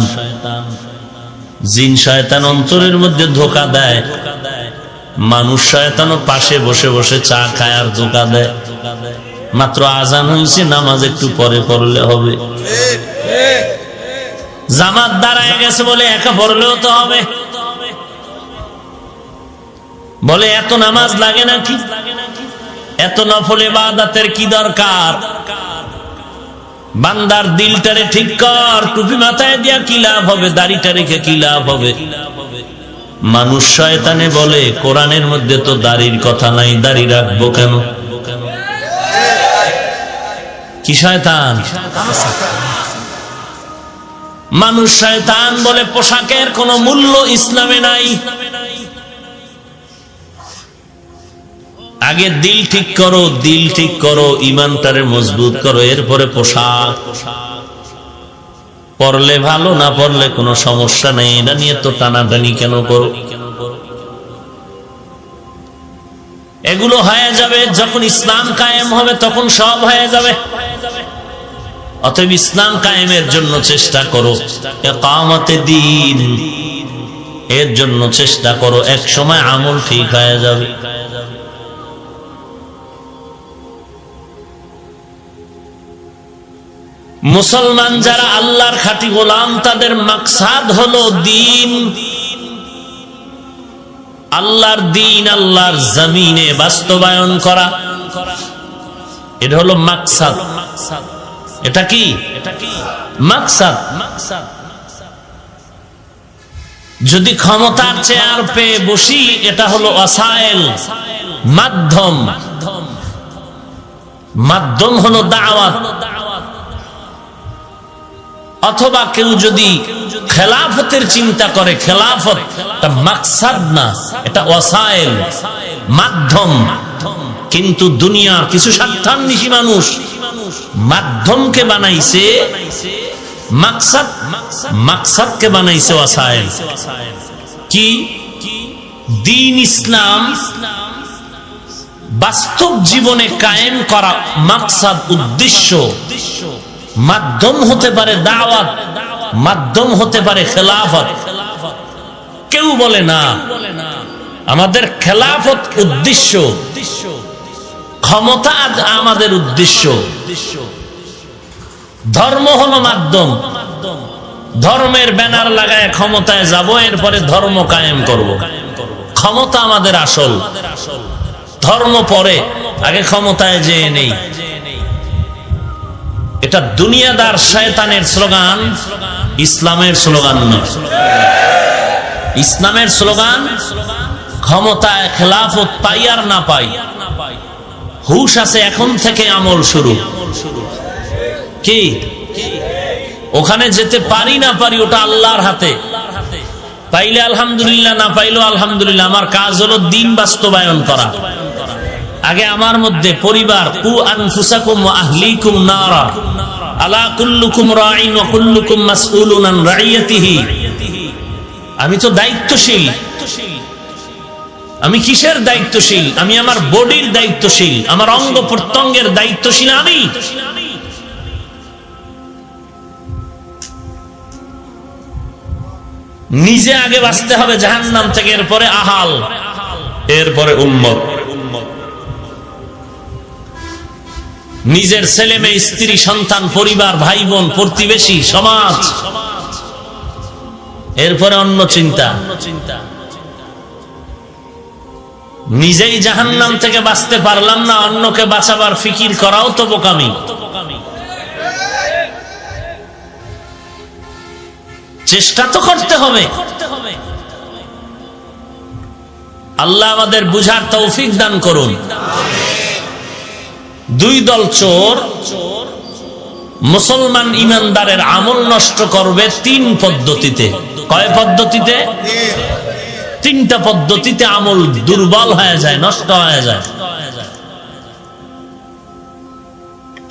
S1: জিন শয়তান অন্তরের মধ্যে ধোঁকা দেয়, মানুষ শয়তানও পাশে বসে বসে চা খায় আর ধোঁকা দেয়। মাত্র আজান হয়েছে, নামাজ একটু পরে পড়লে হবে, জামাত দাঁড়ায় গেছে বলে একা পড়লেও তো হবে, বলে এত নামাজ লাগে নাকি, এত নফল ইবাদতের কি দরকার, বান্দার দিলটারে ঠিক কর, টুপি মাথায় দিয়া কি লাভ হবে, দাড়িটা রেখে কি লাভ হবে। মানুষ শয়তানে বলে কোরআনের মধ্যে তো দাড়ির কথা নাই, দাড়ি রাখবো কেন? কি শয়তান? মানুষ শয়তান বলে পোশাকের কোনো মূল্য ইসলামে নাই। আগে দিল ঠিক করো, দিল ঠিক করো, ইমানটারে মজবুত করো, এরপরে পোশাক। পরলে ভালো, না পরলে কোনো সমস্যা নেই, এটা নিয়ে তো টানাটানি কেন করো? এগুলো হয়ে যাবে যখন ইসলাম কায়েম হবে, তখন সব হয়ে যাবে। অতএব ইসলাম কায়েমের জন্য চেষ্টা করো, ইকামতে দ্বীন এর জন্য চেষ্টা করো, এক সময় আমল ঠিক হয়ে যাবে। মুসলমান যারা আল্লাহর খাঁটি গোলাম, তাদের মাকসাদ হলো দ্বীন, আল্লাহর দ্বীন আল্লাহর জমিনে বাস্তবায়ন করা। এটা হলো মাকসাদ। এটা কি মাকসাদ? যদি ক্ষমতার চেয়ার পেয়ে বসি, এটা হলো ওয়াসাইল, মাধ্যম। মাধ্যম হলো দাওয়াত। অথবা কেউ যদি খেলাফতের চিন্তা করে, খেলাফত এটা মাকসাদ না, এটা ওয়াসাইল, মাধ্যম। কিন্তু দুনিয়ার কিছু স্বার্থান্বেষী মানুষ মাধ্যমকে বানাইছে মাকসাদ, মাকসাদকে বানাইছে ওয়াসাইল। কি? দ্বীন ইসলাম বাস্তব জীবনে কায়েম করা মাকসাদ, উদ্দেশ্য। মাধ্যম হতে পারে দাওয়াত, মাধ্যম হতে পারে খেলাফত। কেউ বলে না আমাদের খেলাফত উদ্দেশ্য, ক্ষমতা আমাদের উদ্দেশ্য। ধর্ম হলো মাধ্যম। ধর্মের ব্যানার লাগায় ক্ষমতায় যাব, এরপরে ধর্ম কায়েম করব। ক্ষমতা আমাদের আসল, ধর্ম পরে, আগে ক্ষমতায় যেয়ে নেই। এটা দুনিয়াদার শয়তানের স্লোগান, ইসলামের স্লোগান নয়। ইসলামের স্লোগান ক্ষমতায় খেলাফত পাই আর না পাই, হুশ আছে এখন থেকে আমল শুরু। কি? ওখানে যেতে পারি না পারি ওটা আল্লাহর হাতে। পাইলে আলহামদুলিল্লাহ, না পাইলেও আলহামদুলিল্লাহ। আমার কাজ হলো দ্বীন বাস্তবায়ন করা। আগে আমার মধ্যে পরিবার, কু আনফুসাকুম ওয়া আহলিকুম নারা, আলা কুল্লুকুম রাঈন ওয়া কুল্লুকুম মাসউলুন আন রাইয়াতিহি। আমি তো দায়িত্বশীল। আমি কিসের দায়িত্বশীল? আমি আমার বডির দায়িত্বশীল, আমার অঙ্গ প্রত্যঙ্গের দায়িত্বশীল আমি। নিজে আগে বাঁচতে হবে জাহান্নাম থেকে, এরপরে আহাল, এরপরে উম্মত। নিজের ছেলে মেয়ে, স্ত্রী, সন্তান, পরিবার, ভাই বোন, প্রতিবেশী, সমাজ, এরপরে অন্য চিন্তা। নিজেই জাহান্নাম থেকে বাঁচতে পারলাম না, অন্যকে বাঁচাবার ফিকির করাও তো বোকামি। চেষ্টা তো করতে হবে। আল্লাহ আমাদের বুঝার তৌফিক দান করুন। দুই দল চোর মুসলমান ইমানদারের আমল নষ্ট করবে তিন পদ্ধতিতে। কয় পদ্ধতিতে? তিনটা পদ্ধতিতে আমল দুর্বল হয়ে যায়, নষ্ট হয়ে যায়।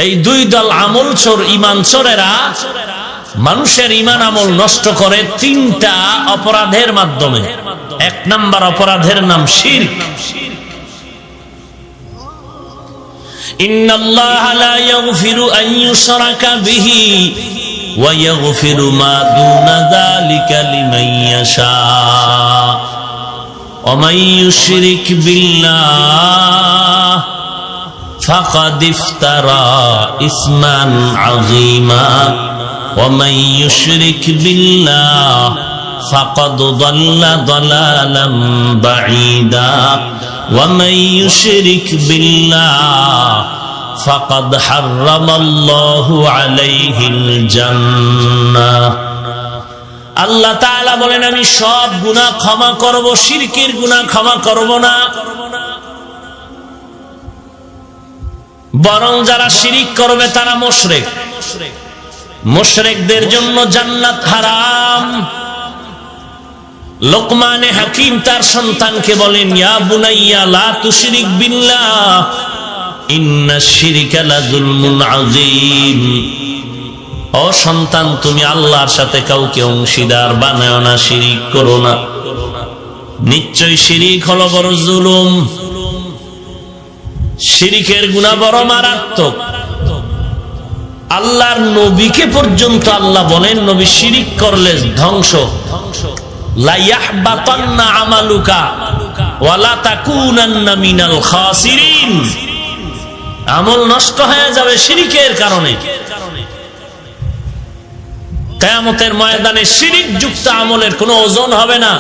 S1: এই দুই দল আমল চোর, ঈমান চোরেরা মানুষের ঈমান আমল নষ্ট করে তিনটা অপরাধের মাধ্যমে। এক নাম্বার অপরাধের নাম শিরক। ইন্নাল্লাহা লা ইয়াগফিরু আন ইউশরাকা বিহি ওয়া ইয়াগফিরু মা দুনা যালিকা লিমান ইয়াশা ওয়া মান ইউশরিক বিল্লাহ ফাকাদ ইফতারা ইসমান আযীমা ওয়া মান ইউশরিক বিল্লাহ ফাকাদ দাল্লা দালালাম বাঈদা ওয়া মান ইউশরিক বিল্লাহ ফাকাদ হারামাল্লাহু আলাইহিল জান্নাহ। আল্লাহ তাআলা বলেন আমি সব গুনাহ ক্ষমা করব, শিরকের গুনাহ ক্ষমা করব না। বরং যারা শিরিক করবে তারা মুশরিক, মুশরিকদের জন্য জান্নাত হারাম। লোকমানে হাকিম তার সন্তানকে বলেন ইয়া বুনাইয়া লা তুশরিক বিল্লাহ ইন্নাশ শিরকা লাযুলমুন আযীম। ও সন্তান, তুমি আল্লাহর সাথে কাউকে অংশীদার বানাও না, শিরিক করো না। নিশ্চয় শিরিক হলো বড় জুলুম। শিরিকের গুনাহ বড় মারাত্মক। আল্লাহর নবীকে পর্যন্ত আল্লাহ বলেন নবী শিরিক করলে ধ্বংস। লা ইয়াহবাতান্না আমালুকা ওয়া লা তাকুনান্না মিনাল খাসিরিন। আমল নষ্ট হয়ে যাবে শিরিকের কারণে। কিয়ামতের ময়দানে শিরিক যুক্ত আমলের কোনো ওজন হবে না।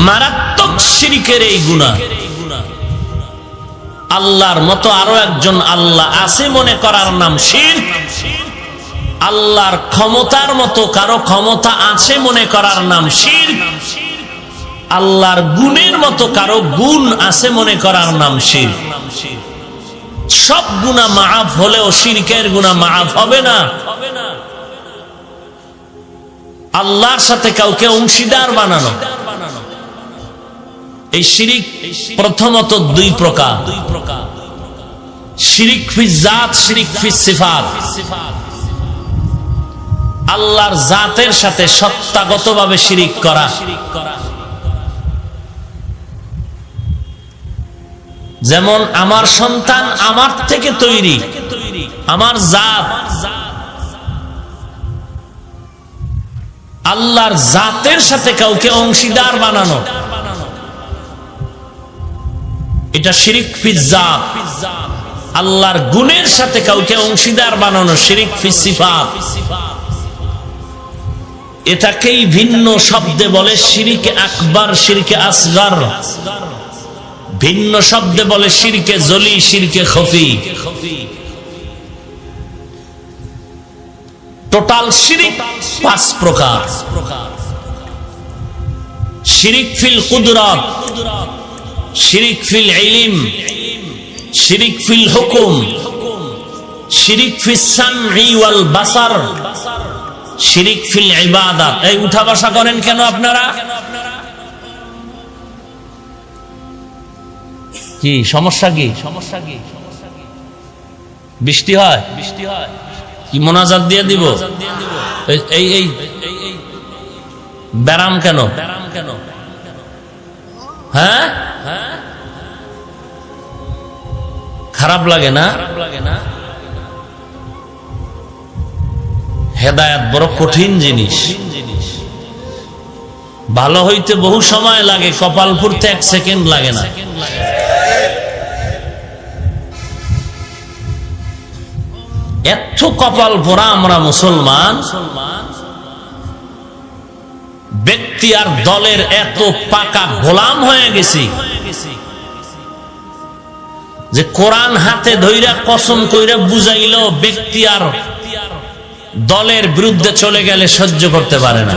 S1: মারাত্মক শিরিকের এই গুনাহ। আল্লাহর মতো আরো একজন আল্লাহ আছে মনে করার নাম শিরক। আল্লাহর ক্ষমতার মতো কারো ক্ষমতা আছে মনে করার নাম শিরক। আল্লাহর গুণের মতো কারো গুণ আছে মনে করার নাম শিরক। সব গুনাহ মাফ হলেও শিরকের গুনাহ মাফ হবে না। আল্লাহর সাথে কাউকে অংশীদার বানানো, এই শিরিক প্রথমত দুই প্রকার। শিরিক ফি জাত, শিরিক ফি সিফাত। আল্লাহর জাতের সাথে সত্তাগতভাবে শিরিক করা। যেমন আমার সন্তান আমার থেকে তৈরি, আমার জাত। আল্লাহর জাতের সাথে কাউকে অংশীদার বানানো, এটা শিরিক ফি জাত। আল্লাহর গুণের সাথে কাউকে অংশীদার বানানো শিরিক ফি সিফাত। এটাকেই ভিন্ন শব্দে বলে শিরকে আকবার, শিরকে আসগর। ভিন্ন শব্দে বলে শিরকে জলি, শিরকে খফি। টোটাল শিরিক পাঁচ প্রকার। শিরিক ফিল কুদরত, শিরিক ফিল ইলম, শিরিক ফিল হুকুম, শিরিক ফিস সামঈ ওয়াল বাসার, শিরিক ফিল ইবাদত। এই উঠা বসা করেন কেন আপনারা? কি সমস্যা? কি সমস্যা? কি বৃষ্টি হয়? বৃষ্টি হয় কি মোনাজাত দিয়ে দিব? এই এই ব্যারাম কেন? ব্যারাম কেন? হ্যাঁ, খারাপ লাগে না? হেদায়েত বড় কঠিন জিনিস। ভালো হইতে বহু সময় লাগে, কপাল ফুরতে 1 সেকেন্ড লাগে না। এত কপাল পোড়া আমরা মুসলমান। ব্যক্তি আর দলের এত পাকা গোলাম হয়ে গেছি যে কোরআন হাতে ধইরা কসম কইরা বুঝাইলো ব্যক্তি আর দলের বিরুদ্ধে চলে গেলে সহ্য করতে পারে না।